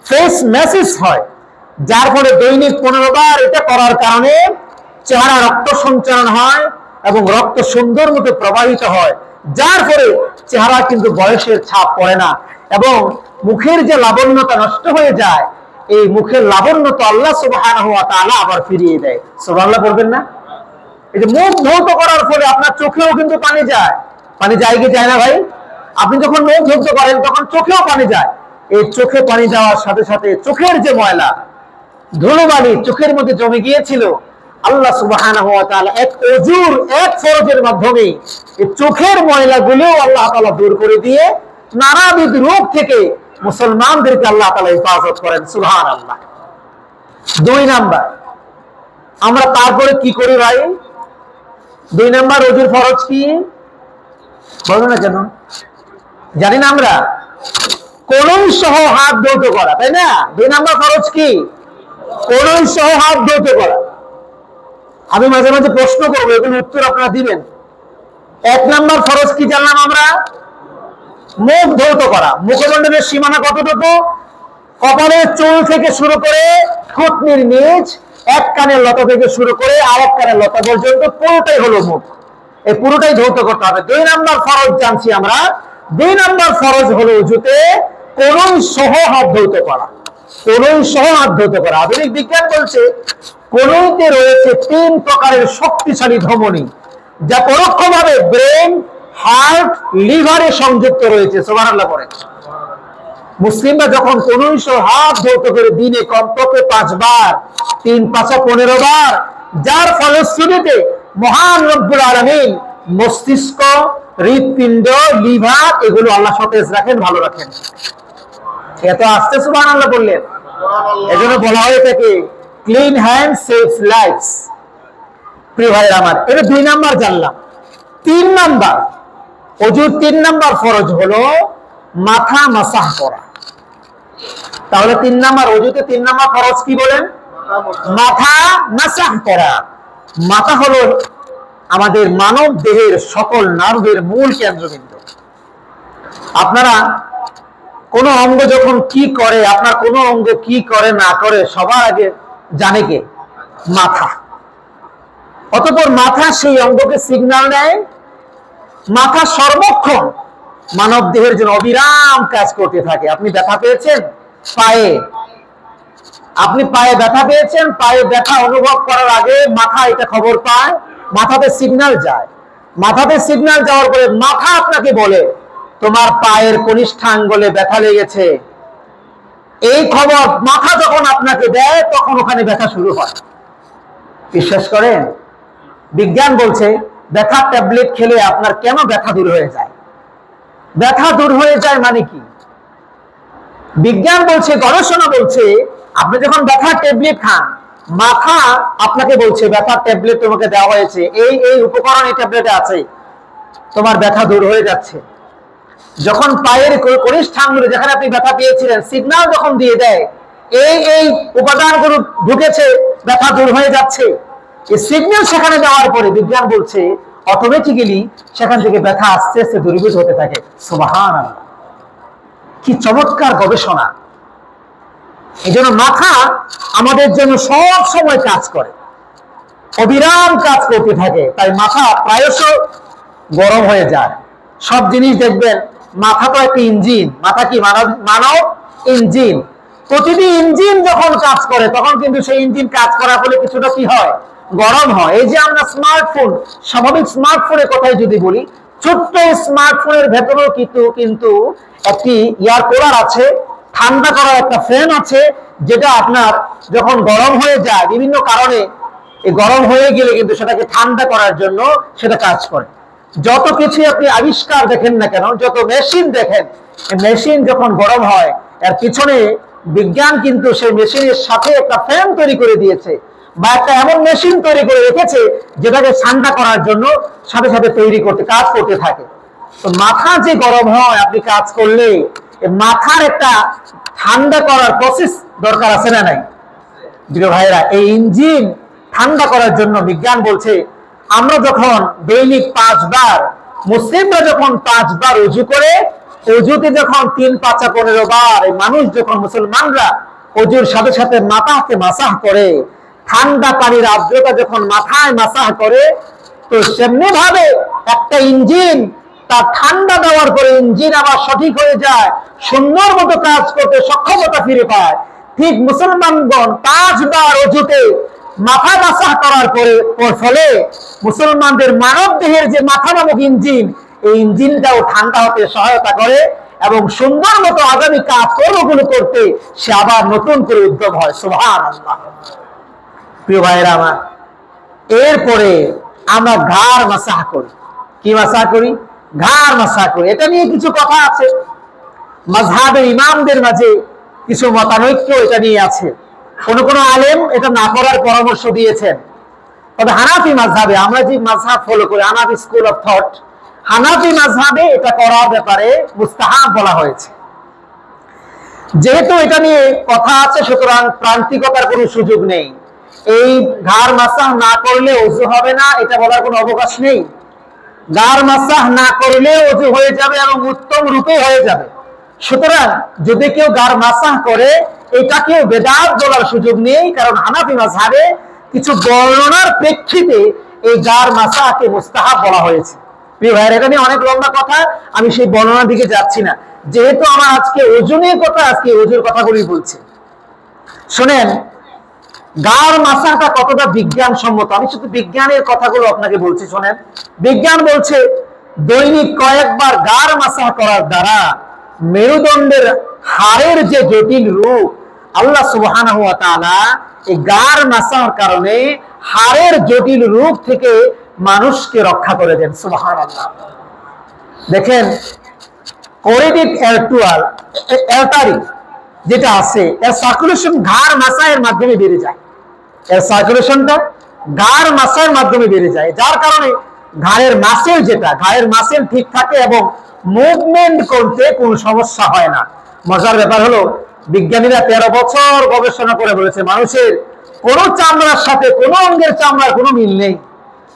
ফেস ম্যাসেজ হয়, যার ফলে দৈনিক 15 বার এটা করার কারণে চেহারা রক্ত সঞ্চালন হয় এবং রক্ত সুন্দর মতো প্রবাহিত হয়, যার ফলে চেহারা কিন্তু বয়সের ছাপ পড়ে না এবং মুখের যে লাবণ্যতা নষ্ট হয়ে যায়, এই মুখের লাবণ্যতা আল্লাহ সুবহানাহু ওয়া তাআলা আবার ফিরিয়ে দেয়। সুবহানাল্লাহ বলবেন না? এই যে মুখ ধৌত করার ফলে আপনার চোখেও কিন্তু পানি যায়। পানি যায় কি যায় না ভাই? আপনি যখন মুখ ধৌত করেন তখন চোখেও পানি যায়। এই চোখে পানি যাওয়ার সাথে সাথে চোখের যে ময়লা, ধুলোবালি চোখের মধ্যে জমে গিয়েছিল, আল্লাহ সুবহানাহু ওয়া তাআলা এক ওযুর, এক ফরজের মাধ্যমে এই চোখের ময়লাগুলো আল্লাহ তাআলা দূর করে দিয়ে নানাবিধ রোগ থেকে মুসলমানদেরকে আল্লাহ তাআলা হেফাজত করেন। সুবহানাল্লাহ। 2 নাম্বার, আমরা তারপরে কি করি ভাই? 2 নাম্বার ওযুর ফরজ কি বলো না কেন? জানি না আমরা? কলম সহ হাত ধৌত করা, তাই না? 2 নাম্বার ফরজ কি? কলম সহ হাত ধৌত করা। আমি মাঝে মাঝে প্রশ্ন করবো, এগুলো উত্তর আপনারা দিবেন। 1 নাম্বার ফরজ কি জানলাম আমরা? মুখ ধৌত করা। মুখমণ্ডলের সীমানা কতটুকু? কপালের চুল থেকে শুরু করে থুতনির নিচ, এক কানের লতা থেকে শুরু করে আরেক কানের লতা পর্যন্ত পুরোটাই হলো মুখ। এই পুরোটাই ধৌত করতে হবে। 2 নাম্বার ফরজ জানছি আমরা। 2 নাম্বার ফরজ হলো ওযুতে কলম সহ হাত ধৌত করা। কলম সহ হাত ধৌত করা। আধুনিক বিজ্ঞান বলছে কলমতে রয়েছে 3 প্রকারের শক্তিশালী ধমনী, যা পরোক্ষভাবে ব্রেন, হার্ট, লিভারে সংযুক্ত রয়েছে। সুবহানাল্লাহ পড়ে। মুসলিমরা যখন কলম সহ হাত ধৌত করে দিনে কমপক্ষে 5 বার, 3, 5, 15 বার, যার ফলশ্রুতিতে মহান রব্বুল আলামিন মস্তিষ্ক, হৃৎপিণ্ড, লিভার এগুলো আল্লাহ সতেজ রাখেন, ভালো রাখেন। এত আস্তে সুবহানাল্লাহ বললেন। এজন্য বলা হয়ে থাকে ক্লিন হ্যান্ড সেভস লাইফস। প্রিয় ভাইরা আমার, এটা 2 নাম্বার জানলাম। 3 নাম্বার ওযুর 3 নাম্বার ফরজ হলো মাথা মাসাহ করা। তাহলে 3 নাম্বার ওযুতে 3 নাম্বার ফরজ কি বলেন? মাথা মাসাহ করা। মাথা হলো আমাদের মানব দেহের সকল নার্ভের মূল কেন্দ্রবিন্দু। আপনারা কোন অঙ্গ যখন কি করে, আপনার কোন অঙ্গ কি করে না করে সবার আগে জানে কে? মাথা। অতঃপর মাথা সেই অঙ্গকে সিগন্যাল দেয়। মাথা সর্বক্ষণ মানব দেহের জন্য অবিরাম কাজ করতে থাকে। আপনি ব্যথা পেয়েছেন পায়ে, আপনি পায়ে ব্যথা পেয়েছেন, পায়ে ব্যথা অনুভব করার আগে মাথা এটা খবর পায়, মাথাতে সিগন্যাল যায়। মাথাতে সিগন্যাল যাওয়ার পরে মাথা আপনাকে বলে তোমার পায়ের কনিষ্ঠাঙ্গলে ব্যথা লেগেছে। এই খবর মাথা যখন আপনাকে দেয় তখন ওখানে ব্যথা শুরু হয়। বিশ্বাস করেন? বিজ্ঞান বলছে ব্যথার ট্যাবলেট খেলে আপনার কেন ব্যথা দূর হয়ে যায়। ব্যথা দূর হয়ে যায় মানে কি? বিজ্ঞান বলছে, গবেষণা বলছে, আপনি যখন ব্যথার ট্যাবলেট খান, মাথা আপনাকে বলছে ব্যথার ট্যাবলেট তোমাকে দেওয়া হয়েছে, এই এই উপকরণ এই ট্যাবলেটে আছে, তোমার ব্যথা দূর হয়ে যাচ্ছে। যখন পায়ের কনিষ্ঠাঙ্গুলে যেখানে আপনি ব্যথা পেয়েছিলেন, সিগন্যাল যখন দিয়ে দেয় এই এই উপাদানগুলো ঢুকেছে, ব্যথা দূর হয়ে যাচ্ছে, এই সিগন্যাল সেখানে দেওয়ার পরে বিজ্ঞান বলছে অটোমেটিক্যালি সেখান থেকে ব্যথা আস্তে আস্তে দূরীভূত হতে থাকে। সুবহানাল্লাহ, কি চমৎকার গবেষণা! এই জন্য মাথা আমাদের জন্য সব সময় কাজ করে, অবিরাম কাজ করতে থাকে। তাই মাথা প্রায়শ গরম হয়ে যায়। সব জিনিস দেখবেন, মাথা তো একটা ইঞ্জিন। মাথা কি মানব ইঞ্জিন। প্রতিটি ইঞ্জিন যখন কাজ করে তখন কিন্তু সেই ইঞ্জিন কাজ করার ফলে কিছুটা কি হয়, গরম হয়। এই যে আমরা স্মার্টফোন, স্বাভাবিক স্মার্টফোনের কথাই যদি বলি, ছোট্ট স্মার্টফোনের ভেতরেও কিন্তু একটি এয়ার কুলার আছে, ঠান্ডা করার একটা ফ্যান আছে, যেটা আপনার যখন গরম হয়ে যায় বিভিন্ন কারণে, এই গরম হয়ে গেলে কিন্তু সেটাকে ঠান্ডা করার জন্য সেটা কাজ করে। যত কিছু আপনি আবিষ্কার দেখেন না কেন, যত মেশিন দেখেন, মেশিন যখন গরম হয় এর পিছনে বিজ্ঞান কিন্তু সেই মেশিনের সাথে একটা ফ্যান তৈরি করে দিয়েছে, বা একটা এমন মেশিন তৈরি করে রেখেছে যেটাকে ঠান্ডা করার জন্য সাথে সাথে কাজ করতে থাকে। তো মাথা যে গরম হয় আপনি কাজ করলে, মাথার একটা ঠান্ডা করার প্রসেস দরকার আছে না নাই? প্রিয় ভাইরা, এই ইঞ্জিন ঠান্ডা করার জন্য বিজ্ঞান বলছে আমরা যখন দৈনিক 5 বার, মুসলিমরা যখন 5 বার ওযু করে, ওযুতে যখন 3 5 15 বার, এই মানুষ যখন, মুসলমানরা ওযুর সাথে সাথে মাথাকে মাসাহ করে, ঠান্ডা পানির আর্দ্রতা যখন মাথায় মাসাহ করে, তো সেমনি ভাবে একটা ইঞ্জিন তার ঠান্ডা দেওয়ার পরে ইঞ্জিন আবার সঠিক হয়ে যায়, সুন্দর মতো কাজ করতে সক্ষমতা ফিরে পায়। ঠিক মুসলমানগণ 5 বার ওযুতে মাথা মাসাহ করার ফলে মুসলমানদের মানব দেহের যে মাথা নামক ইঞ্জিন, এই ইঞ্জিনটাও ঠান্ডা হতে সহায়তা করে এবং সুন্দর মতো আগামী কাজকর্মগুলো করতে সে আবার নতুন করে উদ্যোগ হয়। সুবহানাল্লাহ। প্রিয় ভাইরা আমার, এরপরে আমরা ঘাড় মাসাহ করি। কি মাসাহ করি? ঘাড় মাসাহ করি। এটা নিয়ে কিছু কথা আছে, মাযহাবের ইমামদের মাঝে কিছু মতানৈক্য এটা নিয়ে আছে। কোন কোন আলেম এটা না করার পরামর্শ দিয়েছেন। তবে হানাফি মাযহাবে, আমরা যে মাযহাব ফলো করি, হানাফি স্কুল অফ থট, হানাফি মাযহাবে এটা করার ব্যাপারে মুস্তাহাব বলা হয়েছে। যেহেতু এটা নিয়ে কথা আছে, সুতরাং প্রান্তিকতার কোনো সুযোগ নেই। এই ঘাড় মাসাহ না করলে ওযু হবে না, এটা বলার কোনো অবকাশ নেই। ঘাড় মাসাহ না করলে ওযু হয়ে যাবে এবং উত্তম রূপে হয়ে যাবে। সুতরাং যদি কেউ ঘাড় মাসাহ করে, এটাকেও বেদাত বলার সুযোগ নেই, কারণ হানাফি মাযহাবে কিছু বর্ণনার প্রেক্ষিতে এই ঘাড় মাসাহকে মুস্তাহাব বলা হয়েছে। প্রিয় ভাইয়ের, এটা নিয়ে অনেক লম্বা কথা, আমি সেই বর্ণনার দিকে যাচ্ছি না। যেহেতু আমার আজকে ওযু নিয়ে কথা, আজকে ওযুর কথাগুলি বলছি। শোনেন, ঘাড় মাসাহটা কতটা বিজ্ঞানসম্মত, আমি শুধু বিজ্ঞানের কথাগুলো আপনাকে বলছি। শোনেন, বিজ্ঞান বলছে দৈনিক কয়েকবার ঘাড় মাসাহ করার দ্বারা মেরুদণ্ডের হাড়ের যে জটিল রূপ, আল্লাহ সুবহানাহু ওয়া তাআলা এই ঘাড় মাসাহর কারণে হাড়ের জটিল রূপ থেকে মানুষকে রক্ষা করে দেন। সুবহানাল্লাহ। দেখেন, কোরিডিক আর্টারি যেটা আছে, এর সার্কুলেশন ঘাড় মাসাহের মাধ্যমে বেড়ে যায়। এর সার্কুলেশনটা ঘাড় মাসাহের মাধ্যমে বেড়ে যায়, যার কারণে ঘাড়ের মাসেল, ঘাড়ের মাসেল ঠিক থাকে এবং মুভমেন্ট করতে কোনো সমস্যা হয় না। মজার ব্যাপার হলো, বিজ্ঞানীরা 13 বছর গবেষণা করে বলেছে মানুষের কোনো চামড়ার সাথে কোনো অঙ্গের চামড়ার কোনো মিল নেই।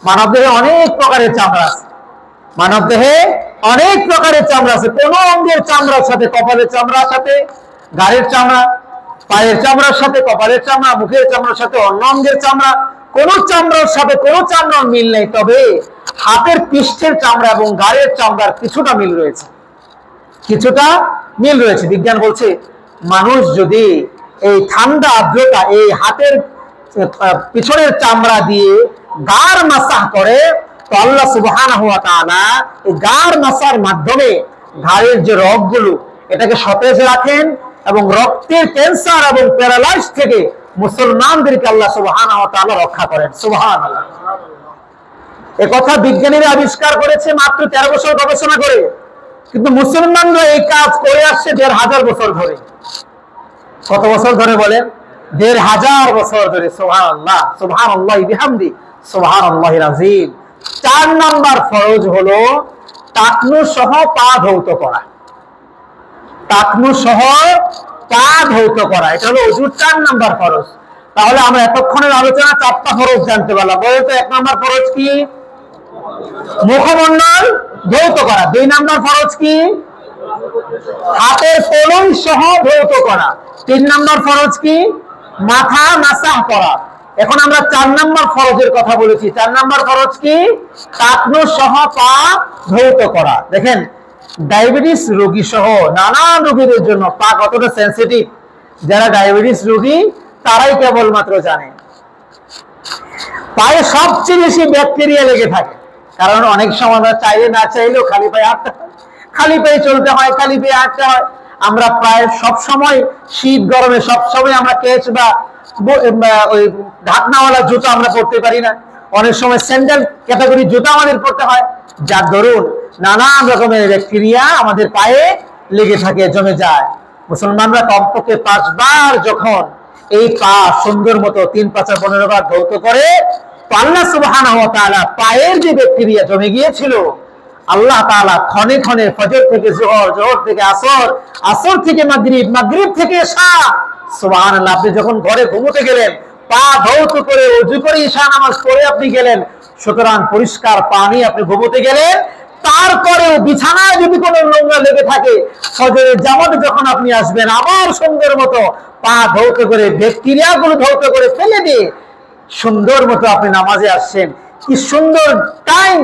মানব দেহে অনেক প্রকারের চামড়া আছে, মানব দেহে অনেক প্রকারের চামড়া আছে। কোনো অঙ্গের চামড়ার সাথে, কপালের চামড়ার সাথে ঘাড়ের চামড়া, পায়ের চামড়ার সাথে কপালের চামড়া, মুখের চামড়ার সাথে অন্য অঙ্গের চামড়া, কোন চামড়ার সাথে কোনো চামড়ার মিল নেই। তবে হাতের পৃষ্ঠের চামড়া এবং ঘাড়ের চামড়ার কিছুটা মিল রয়েছে, কিছুটা মিল রয়েছে। বিজ্ঞান বলছে মানুষ যদি এই ঠান্ডা আর্দ্রতা এই হাতের পিছনের চামড়া দিয়ে ঘাড় মাসাহ করে, তো আল্লাহ সুবহানাহু ওয়া তাআলা এই ঘাড় মাসার মাধ্যমে ঘাড়ের যে রগগুলো, এটাকে সতেজ রাখেন এবং রক্তের ক্যান্সার এবং প্যারালাইজ থেকে মুসলমানদেরকে আল্লাহ সুবহানাহু ওয়া তাআলা রক্ষা করেন। সুবহানাল্লাহ। এই কথা বিজ্ঞানীরা আবিষ্কার করেছে মাত্র 13 বছর গবেষণা করে। কিন্তু মুসলমানরা এই কাজ করে আসছে ১৫০০ বছর ধরে। কত বছর ধরে বলেন? ১৫০০ বছর ধরে। সুবহানাল্লাহ, সুবহানাল্লাহি বিহামদি, সুবহানাল্লাহিল আযীম। ৪ নাম্বার ফরজ হলো টাকনু সহ পা ধৌত করা। টাকনু সহ পা ধৌত করা, এটা হলো ওযুর ৪ নাম্বার ফরজ। তাহলে আমরা এতক্ষণের আলোচনা ৪টা ফরজ জানতে পারলাম। বলে তো ১ নাম্বার ফরজ কি? মুখমণ্ডল ধৌত করা। ২ নাম্বার ফরজ কি? হাতের কলই সহ ধৌত করা। ৩ নাম্বার ফরজ কি? মাথা মাসাহ করা। এখন আমরা ৪ নাম্বার ফরজের কথা বলেছি। ৪ নাম্বার ফরজ কি? টাকনু সহ পা ধৌত করা। দেখেন, ডায়াবেটিস রোগী সহ নানান রোগীদের জন্য পা কতটা সেনসিটিভ, যারা ডায়াবেটিস রোগী তারাই কেবলমাত্র জানে। পায়ে সবচেয়ে বেশি ব্যাকটেরিয়া লেগে থাকে, কারণ অনেক সময় আমরা চাইলে না চাইলেও খালি পায়ে হাঁটতে হয়, খালি পায়ে চলতে হয়, খালি পায়ে হাঁটতে হয়। আমরা প্রায় সব সময় শীত গরমে সবসময় আমরা কেচ বা ওই ঢাকনাওয়ালা জুতো আমরা পরতে পারি না। অনেক সময় স্যান্ডেল ক্যাটাগরি জুতো আমাদের পরতে হয়, যার দরুন নানান রকমের ব্যাকটেরিয়া আমাদের পায়ে লেগে থাকে, জমে যায়। মুসলমানরা কমপক্ষে ৫ বার যখন এই পা সুন্দর মতো ৩, ৫, ১৫ বার ধৌত করে, আল্লাহ সুবহানাহু ওয়া তাআলা পায়ের যে ব্যাকটেরিয়া জমে গিয়েছিল, আল্লাহ তাআলা ক্ষণে ক্ষণে ফজর থেকে যোহর, যোহর থেকে আসর, আসর থেকে মাগরিব, মাগরিব থেকে ইশা, সুবহানাল্লাহ। আপনি যখন ঘরে ঘুমোতে গেলেন, পা ধৌত করে ওযু করে ইশা নামাজ পড়ে আপনি গেলেন, সুতরাং পরিষ্কার পানি আপনি ঘুমোতে গেলেন। তারপরেও বিছানায় যদি কোনো নোংরা লেগে থাকে, ফজরের জামাতে যখন আপনি আসবেন, আবার সুন্দর মতো পা ধৌত করে ব্যাকটেরিয়া গুলো ধৌত করে ফেলে দিয়ে সুন্দর মতো আপনি নামাজে আসছেন। কি সুন্দর টাইম,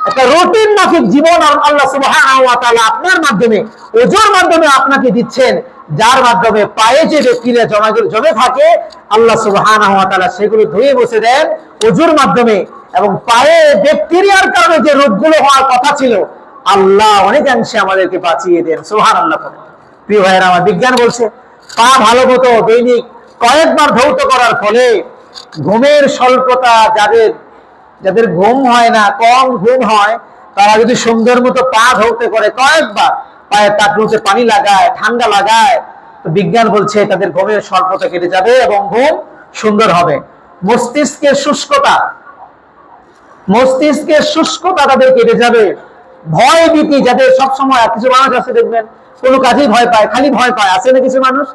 একটা রুটিন মাফিক জীবন আল্লাহ সুবহানাহু ওয়া তাআলা আপনার মাধ্যমে, ওযুর মাধ্যমে আপনাকে দিচ্ছেন, যার মাধ্যমে পায়ে যে ব্যাকটেরিয়া জমে থাকে আল্লাহ সুবহানাহু ওয়া তাআলা সেগুলো ধুয়ে বসে দেন ওযুর মাধ্যমে। এবং পায়ে ব্যাকটেরিয়ার কারণে যে রোগগুলো হওয়ার কথা ছিল, আল্লাহ অনেকাংশে আমাদেরকে বাঁচিয়ে দেন। সুবহানাল্লাহ। প্রিয় ভাইয়েরা, আমার বিজ্ঞান বলছে পা ভালো মতো দৈনিক কয়েকবার ধৌত করার ফলে ঘুমের স্বল্পতা, যাদের ঘুম হয় না, কম ঘুম হয়, তারা যদি সুন্দর মতো পা ধৌত করে, কয়েকবার পায়ের টাকনুতে পানি লাগায়, ঠান্ডা লাগায়, তো বিজ্ঞান বলছে তাদের ঘুমের স্বল্পতা কেটে যাবে এবং ঘুম সুন্দর হবে। মস্তিষ্কের শুষ্কতা তাদের কেটে যাবে। ভয় ভীতি, যাদের সবসময়, কিছু মানুষ আছে দেখবেন কোনো কাজেই ভয় পায়, খালি ভয় পায়, আছে না কিছু মানুষ,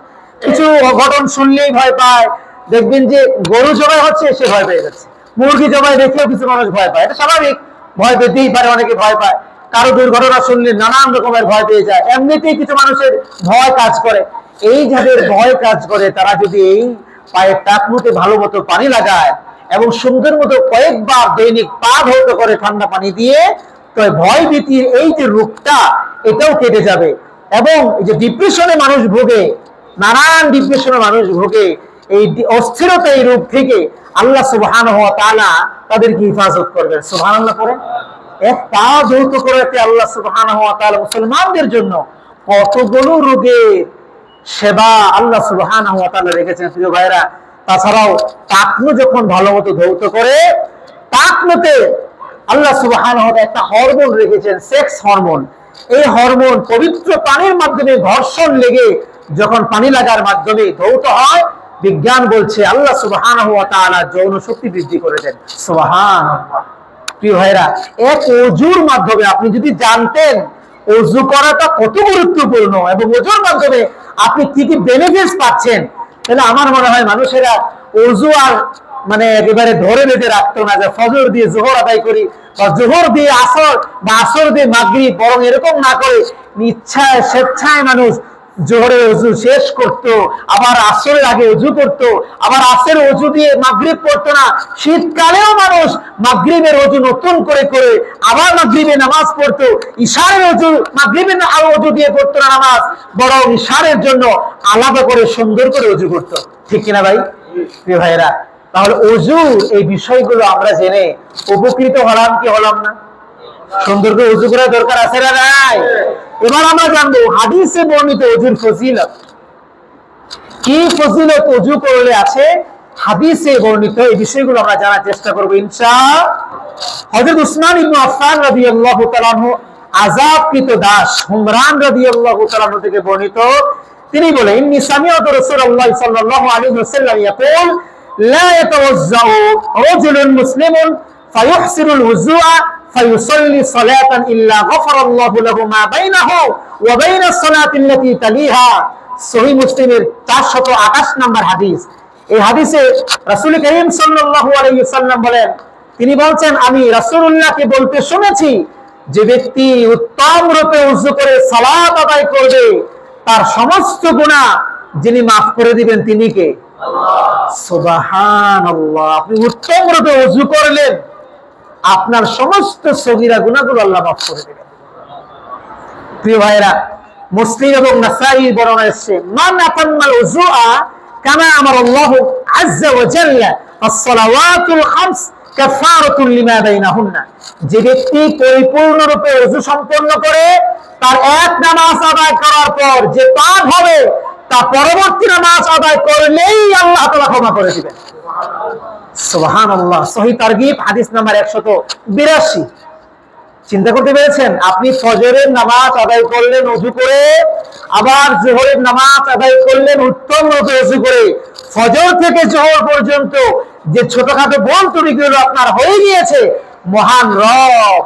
কিছু অঘটন শুনলেই ভয় পায়। দেখবেন যে গরু জবাই হচ্ছে, সে ভয় পেয়ে যাচ্ছে, মুরগি জবাই দেখলেও কিছু মানুষ ভয় পায়, এটা স্বাভাবিক, ভয় পেতেই পারে, অনেকে ভয় পায়। কারো দুর্ঘটনা শুনলে নানান রকমের ভয় পেয়ে যায়, এমনিতেই কিছু মানুষের ভয় কাজ করে। এই যাদের ভয় কাজ করে, তারা যদি এই পায়ের টাকনুতে ভালো মতো পানি লাগায় এবং সুন্দর মতো কয়েকবার দৈনিক পা ধৌত করে ঠান্ডা পানি দিয়ে, তো ভয় ভীতির এই যে রোগটা, এটাও কেটে যাবে। এবং এই যে ডিপ্রেশনে মানুষ ভোগে, নানান ডিপ্রেশনে মানুষ ভোগে, এই অস্থিরতা, এই রোগ থেকে আল্লাহ সুবহানাহু ওয়া তাআলা তাদেরকে হিফাজত করবেন। সুবহানাল্লাহ করে এক পা ধৌত করাতে আল্লাহ সুবহানাহু ওয়া তাআলা মুসলমানদের জন্য কতগুলো রোগের সেবা আল্লাহ সুবহানাহু ওয়া তাআলা রেখেছেন। প্রিয় ভাইরা, তাছাড়াও টাকনু যখন ভালো মতো ধৌত করে, টাকনুতে আল্লাহ সুবহানাহু ওয়া তাআলা একটা হরমোন রেখেছেন, সেক্স হরমোন। এই হরমোন পবিত্র পানির মাধ্যমে ঘর্ষণ লেগে যখন পানি লাগার মাধ্যমে ধৌত হয়, বিজ্ঞান বলছে আল্লাহ সুবহানাহু ওয়া তাআলা যৌন শক্তি বৃদ্ধি করে দেন। সুবহানাল্লাহ। প্রিয় ভাইরা, এক ওযুর মাধ্যমে আপনি যদি জানতেন ওযু করাটা কত গুরুত্বপূর্ণ এবং ওযুর মাধ্যমে আপনি কি কি বেনিফিটস পাচ্ছেন, তাহলে আমার মনে হয় মানুষেরা ওযু আর মানে একেবারে ধরে বেঁধে রাখতো না যে ফজর দিয়ে যোহর আদায় করি বা যোহর দিয়ে আসর বা আসর দিয়ে মাগরিব, বরং এরকম না করে ইচ্ছায় স্বেচ্ছায় মানুষ জোহরের ওযু শেষ করত, আবার আসরের আগে ওযু করত, আবার আসরের ওযু দিয়ে মাগরিব পড়তো না। শীতকালেও মানুষ মাগরিবের ওযু নতুন করে করে আবার মাগরিবে নামাজ পড়তো। ইশারের ওযু মাগরিবের ওযু দিয়ে পড়তো না নামাজ, বরং ইশারের জন্য আলাদা করে সুন্দর করে ওযু করতো। ঠিক কিনা ভাই? প্রিয় ভাইরা, তাহলে ওযু, এই বিষয়গুলো আমরা জেনে উপকৃত হলাম কি হলাম না? সুন্দর করে ওযু করার দরকার আছে না নাই? এবার আমরা জানবো হাদিসে বর্ণিত ওযুর ফজিলত কি, ফজিলত ওযু করলে আছে হাদিসে বর্ণিত, এই বিষয়গুলো আমরা জানার চেষ্টা করব ইনশাআল্লাহ। হযরত উসমান ইবনে আফফান রাদিয়াল্লাহু তাআলা আনহু আযাবকৃত দাস হুমরান রাদিয়াল্লাহু তাআলা থেকে বর্ণিত, তিনি বলেন ইন্নী সামিআতু রাসূলুল্লাহ সাল্লাল্লাহু আলাইহি ওয়াসাল্লাম ইয়াকুল লা ইয়াতাওয়াজ্জাউ রাজুলুন মুসলিমুন ফায়ুহসিনুল ওযুআ ফায়ুসাল্লি সালাতান ইল্লা গফারাল্লাহু লাহু মা বাইনাহু ওয়া বাইনাস সালাতি আল্লাতী তালিহা। সহিহ মুসলিমের 428 নম্বর হাদিস। এই হাদিসে রাসূল করিম সাল্লাল্লাহু আলাইহি ওয়াসাল্লাম বলেন, তিনি বলছেন আমি রাসূলুল্লাহকে বলতে শুনেছি, যে ব্যক্তি উত্তম রূপে ওযু করে সালাত আদায় করবে তার সমস্ত গুনাহ যিনি মাফ করে দিবেন তিনি কে? আল্লাহ। সুবহানাল্লাহ। আপনি উত্তম রূপে ওযু করলেন, আপনার সমস্ত সগীরা গুনাহগুলো আল্লাহ মাফ করে দিবেন। প্রিয় ভাইরা, মুসলিম এবং নাসাঈ বর্ণনা এসেছে, মান আতাম্মাল ওযুআ কামা আমারাল্লাহু আযজা ওয়া জাল্লা আস-সালাওয়াতুল খামস কাফারাতুন লিমা বাইনাহুন্না। যে ব্যক্তি পরিপূর্ণরূপে ওযু সম্পন্ন করে তার এক নামাজ আদায় করার পর যে পাপ হবে তা পরবর্তী নামাজ আদায় করলেই আল্লাহ তাআলা ক্ষমা করে দিবেন। সুবহানাল্লাহ। সহিহ তারগীব হাদিস নাম্বার 182। চিন্তা করতে পেরেছেন? আপনি ফজরের নামাজ আদায় করলেন ওযু করে, আবার যোহরের নামাজ আদায় করলেন উত্তম রূপে ওযু করে, ফজর থেকে যোহর পর্যন্ত যে ছোটখাটো ভুল ত্রুটিগুলো আপনার হয়ে গিয়েছে, মহান রব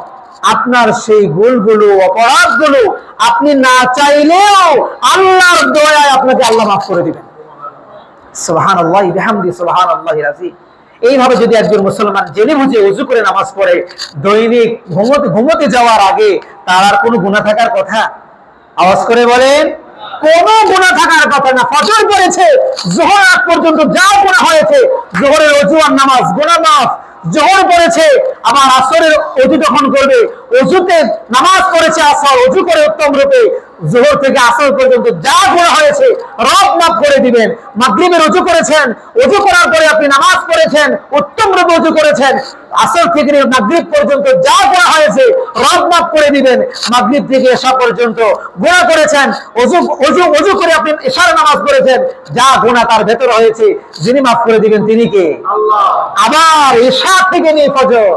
আপনার সেই ভুলগুলো অপরাধগুলো আপনি না চাইলেও আল্লাহর দয়ায় আপনাকে আল্লাহ মাফ করে দিবেন। সুবহানাল্লাহ বিহামদি সুবহানাল্লাহিল আযীম। এইভাবে যদি একজন মুসলমান জেনে বুঝে ওযু করে নামাজ পড়ে, দৈনিক ঘুমোতে যাওয়ার আগে তার আর কোনো গুনাহ থাকার কথা? আওয়াজ করে বলেন, কোনো গুনাহ থাকার কথা না। ফজর পড়েছে, যোহর আগ পর্যন্ত যা গুনাহ হয়েছে, যোহরের ওযু আর নামাজ গুনাহ মাফ। যোহর পড়েছে, আবার আসরের ওযু যখন করবে, ওযুতে নামাজ পড়েছে আসর, ওযু করে উত্তম রূপে, যোহর থেকে আসর পর্যন্ত যা গুনাহ হয়েছে রব মাফ করে দিবেন। মাগরিবের ওযু করেছেন, ওযু করার পরে আপনি নামাজ পড়েছেন, উত্তম রূপে ওযু করেছেন, আসর থেকে মাগরিব পর্যন্ত যা গুনাহ হয়েছে রব মাফ করে দিবেন। মাগরিব থেকে এশা পর্যন্ত গুনাহ করেছেন, ওযু করে আপনি এশার নামাজ পড়েছেন, যা গুনাহ তার ভেতর হয়েছে যিনি মাফ করে দিবেন তিনি কে? আল্লাহ। আবার ঈশা থেকে নিয়ে ফজর,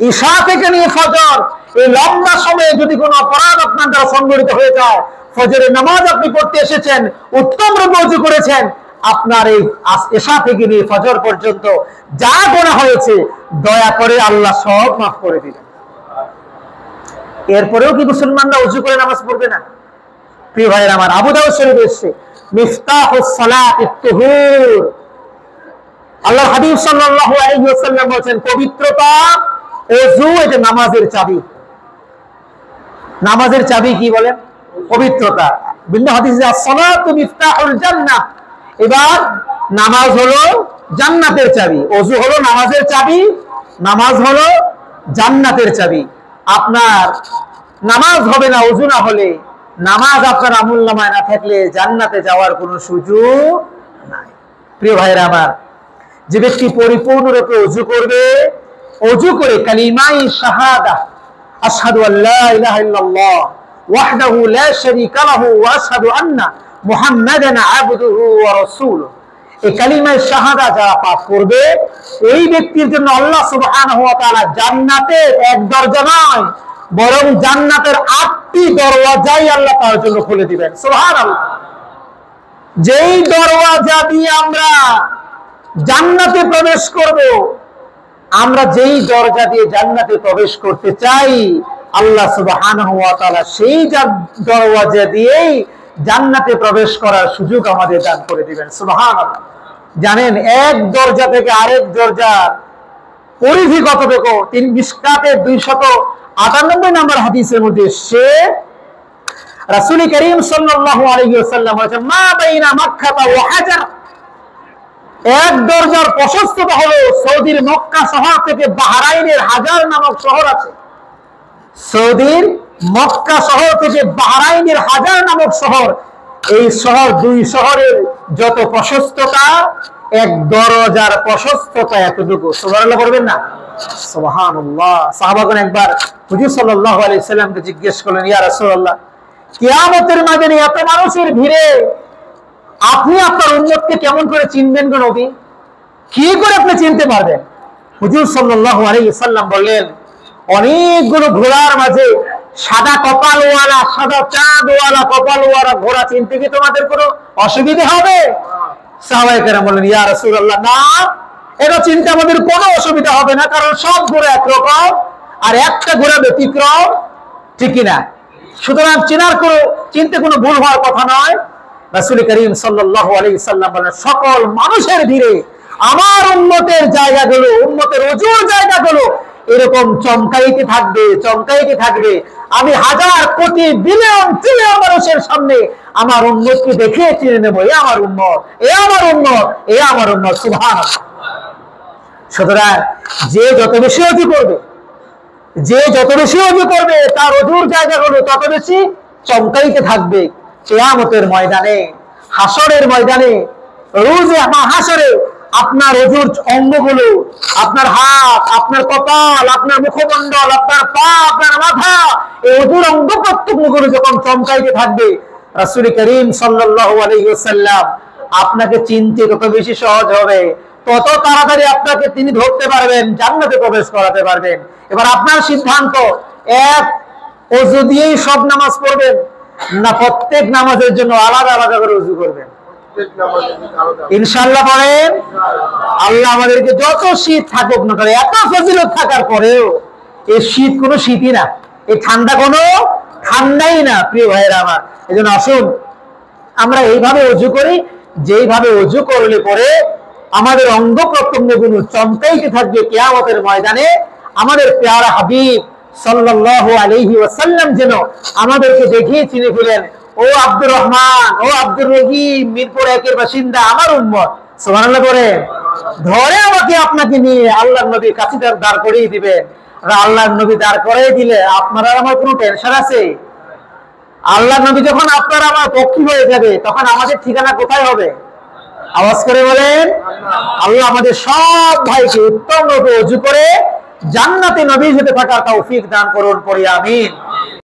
ঈশা থেকে নিয়ে ফজর, এই লম্বা সময়ে যদি কোনো অপরাধ আপনার দ্বারা সংঘটিত হয়ে যায়, ফজরের নামাজ আপনি পড়তে এসেছেন, উত্তম রূপে ওযু করেছেন, আপনার এই ঈশা থেকে নিয়ে ফজর পর্যন্ত যা গুনাহ হয়েছে দয়া করে আল্লাহ সব মাফ করে দিবেন। এরপরেও কি মুসলমানরা ওযু করে নামাজ পড়বে না? প্রিয় ভাইয়েরা আমার, আবু দাউদ শরীফে এসেছে মিফতাহুস সালাতিত তুহুর। আল্লাহর হাবিব সাল্লাল্লাহু আলাইহি ওয়াসাল্লাম বলেন, পবিত্রতা ওযু এটা নামাজের চাবি। নামাজের চাবি কি বলেন? পবিত্রতা। বিভিন্ন হাদিসে as-সালাতু মিফতাহুল জান্নাহ। এবার নামাজ হলো জান্নাতের চাবি, ওযু হলো নামাজের চাবি, নামাজ হলো জান্নাতের চাবি। আপনার নামাজ হবে না ওযু না হলে, নামাজ আপনার আমলনামায় না থাকলে জান্নাতে যাওয়ার কোনো সুযোগ নাই। প্রিয় ভাইরা আমার, যে ব্যক্তি পরিপূর্ণরূপে ওযু করবে, ওযু করে কালিমায়ে শাহাদা আশহাদু আল্লা ইলাহা ইল্লাল্লাহ ওয়াহদাহু লা শারীকা লাহু ওয়া আশহাদু আন্না মুহাম্মাদান আবদুহু ওয়া রাসূলুহু, এই কালিমায়ে শাহাদা যারা পাঠ করবে, এই ব্যক্তির জন্য আল্লাহ সুবহানাহু ওয়া তাআলা জান্নাতের এক দরজা নয় বরং জান্নাতের 8টি দরওয়াজাই আল্লাহ তার জন্য খুলে দিবেন। সুবহানাল্লাহ। যেই দরওয়াজা দিয়ে আমরা জান্নাতে প্রবেশ করব, আমরা যেই দরজা দিয়ে জান্নাতে প্রবেশ করতে চাই, আল্লাহ সুবহানাহু ওয়া তাআলা সেই দরওয়াজা দিয়েই জান্নাতে প্রবেশ করার সুযোগ আমাদের দান করে দিবেন। সুবহানাল্লাহ। জানেন এক দরজা থেকে আরেক দরজার পরিধি কতটুকু? মিশকাতের 298 নম্বর হাদিসের মধ্যে এসেছে, রাসূল করিম সাল্লাল্লাহু আলাইহি ওয়াসাল্লাম বলেছেন, মা বাইনা মক্কা ওয়া হাজার, এক দরজার প্রশস্ততা হলো সৌদির মক্কা শহর থেকে বাহরাইনের হাজার নামক শহর আছে। সৌদির মক্কা শহর থেকে বাহরাইনের হাজার নামক শহর, এই শহর দুই শহরের যত প্রশস্ততা, এক দরজার প্রশস্ততা এতটুকু। সুবহানাল্লাহ বলবেন না? সুবহানাল্লাহ। সাহাবাগণ একবার হুজুর সাল্লাল্লাহু আলাইহি সাল্লামকে জিজ্ঞেস করলেন, ইয়া রাসূলুল্লাহ, কিয়ামতের ময়দানে এত মানুষের ভিড়ে আপনি আপনার উম্মতকে কেমন করে চিনবেন গো নবী? কি করে আপনি চিনতে পারবেন? হুজুর সাল্লাল্লাহু আলাইহি সাল্লাম বললেন, অনেকগুলো ঘোড়ার মাঝে সাদা কপালওয়ালা, সাদা চাঁদওয়ালা কপালওয়ালা ঘোড়া চিনতে কি তোমাদের কোনো অসুবিধা হবে? সাহাবায়ে কেরাম বললেন, ইয়া রাসূলুল্লাহ, না, এটা চিনতে আমাদের কোনো অসুবিধা হবে না, কারণ সব ঘোড়া একরকম, আর একটা ঘোড়া ব্যতিক্রম, ঠিক কিনা? সুতরাং চিনতে কোনো ভুল হওয়ার কথা নয়। রাসূল করিম সাল্লাল্লাহু আলাইহি সাল্লাম বলেন, সকল মানুষের ভিড়ে আমার উম্মতের জায়গাগুলো, উম্মতের ওযুর জায়গাগুলো এরকম চমকাইতে থাকবে, চমকাইতে থাকবে। আমি হাজার কোটি বিলিয়ন ট্রিলিয়ন মানুষের সামনে আমার উম্মতকে দেখে চিনে নেব, এ আমার উম্মত, এ আমার উম্মত, এ আমার উম্মত। সুবহানাল্লাহ। সুতরাং যে যত বেশি ওযু করবে, যে যত বেশি ওযু করবে, তার ওযুর জায়গাগুলো তত বেশি চমকাইতে থাকবে। কিয়ামতের ময়দানে, হাসরের ময়দানে, রোজ হাসরে আপনার ওযুর অঙ্গগুলো, আপনার হাত, আপনার কপাল, আপনার মুখমণ্ডল, আপনার পা, আপনার মাথা, এই ওযুর অঙ্গ প্রত্যঙ্গগুলো যখন চমকাইতে থাকবে, রাসূল করিম সাল্লাল্লাহু আলাইহি ওয়াসাল্লাম আপনাকে চিনতে তত বেশি সহজ হবে, তত তাড়াতাড়ি আপনাকে তিনি ধরতে পারবেন, জান্নাতে প্রবেশ করাতে পারবেন। এবার আপনার সিদ্ধান্ত, এক ওযু দিয়েই সব নামাজ পড়বেন, না প্রত্যেক নামাজের জন্য আলাদা আলাদা করে ওযু করবেন? ইনশাআল্লাহ পড়েন। আল্লাহ আমাদেরকে যত শীত থাকুক না কেন, এত ফজিলত থাকার পরেও এই শীত কোনো শীতই না, এই ঠান্ডা কোনো ঠান্ডাই না। প্রিয় ভাইয়েরা আমার, এই জন্য আসুন আমরা এইভাবে ওযু করি, যেইভাবে ওযু করলে পরে আমাদের অঙ্গ প্রত্যঙ্গগুলো চমকাইতে থাকবে কিয়ামতের ময়দানে। আমাদের প্যারা হাবিব সাল্লাল্লাহু আলাইহি ওয়াসাল্লাম যেন আমাদেরকে দেখিয়ে চিনে ফেলেন, ও আব্দুর রহমান, ও আব্দুর রহিম, মিরপুর একের বাসিন্দা, আমার উম্মত। সুবহানাল্লাহ করে ধরে আমাকে আপনাকে নিয়ে আল্লাহর নবীর কাছে দাঁড় করিয়ে দিবেন। আর আল্লাহর নবী দাঁড় করিয়ে দিলে আপনার আমার কোনো টেনশন আছে? আল্লাহর নবী যখন আপনার আমার পক্ষী হয়ে যাবে, তখন আমাদের ঠিকানা কোথায় হবে? আওয়াজ করে বলেন। আল্লাহ আমাদের সব ভাইকে উত্তম রূপে ওযু করে জান্নাতে নবীর সাথে থাকার তৌফিক দান করুন, পড়ি আমিন।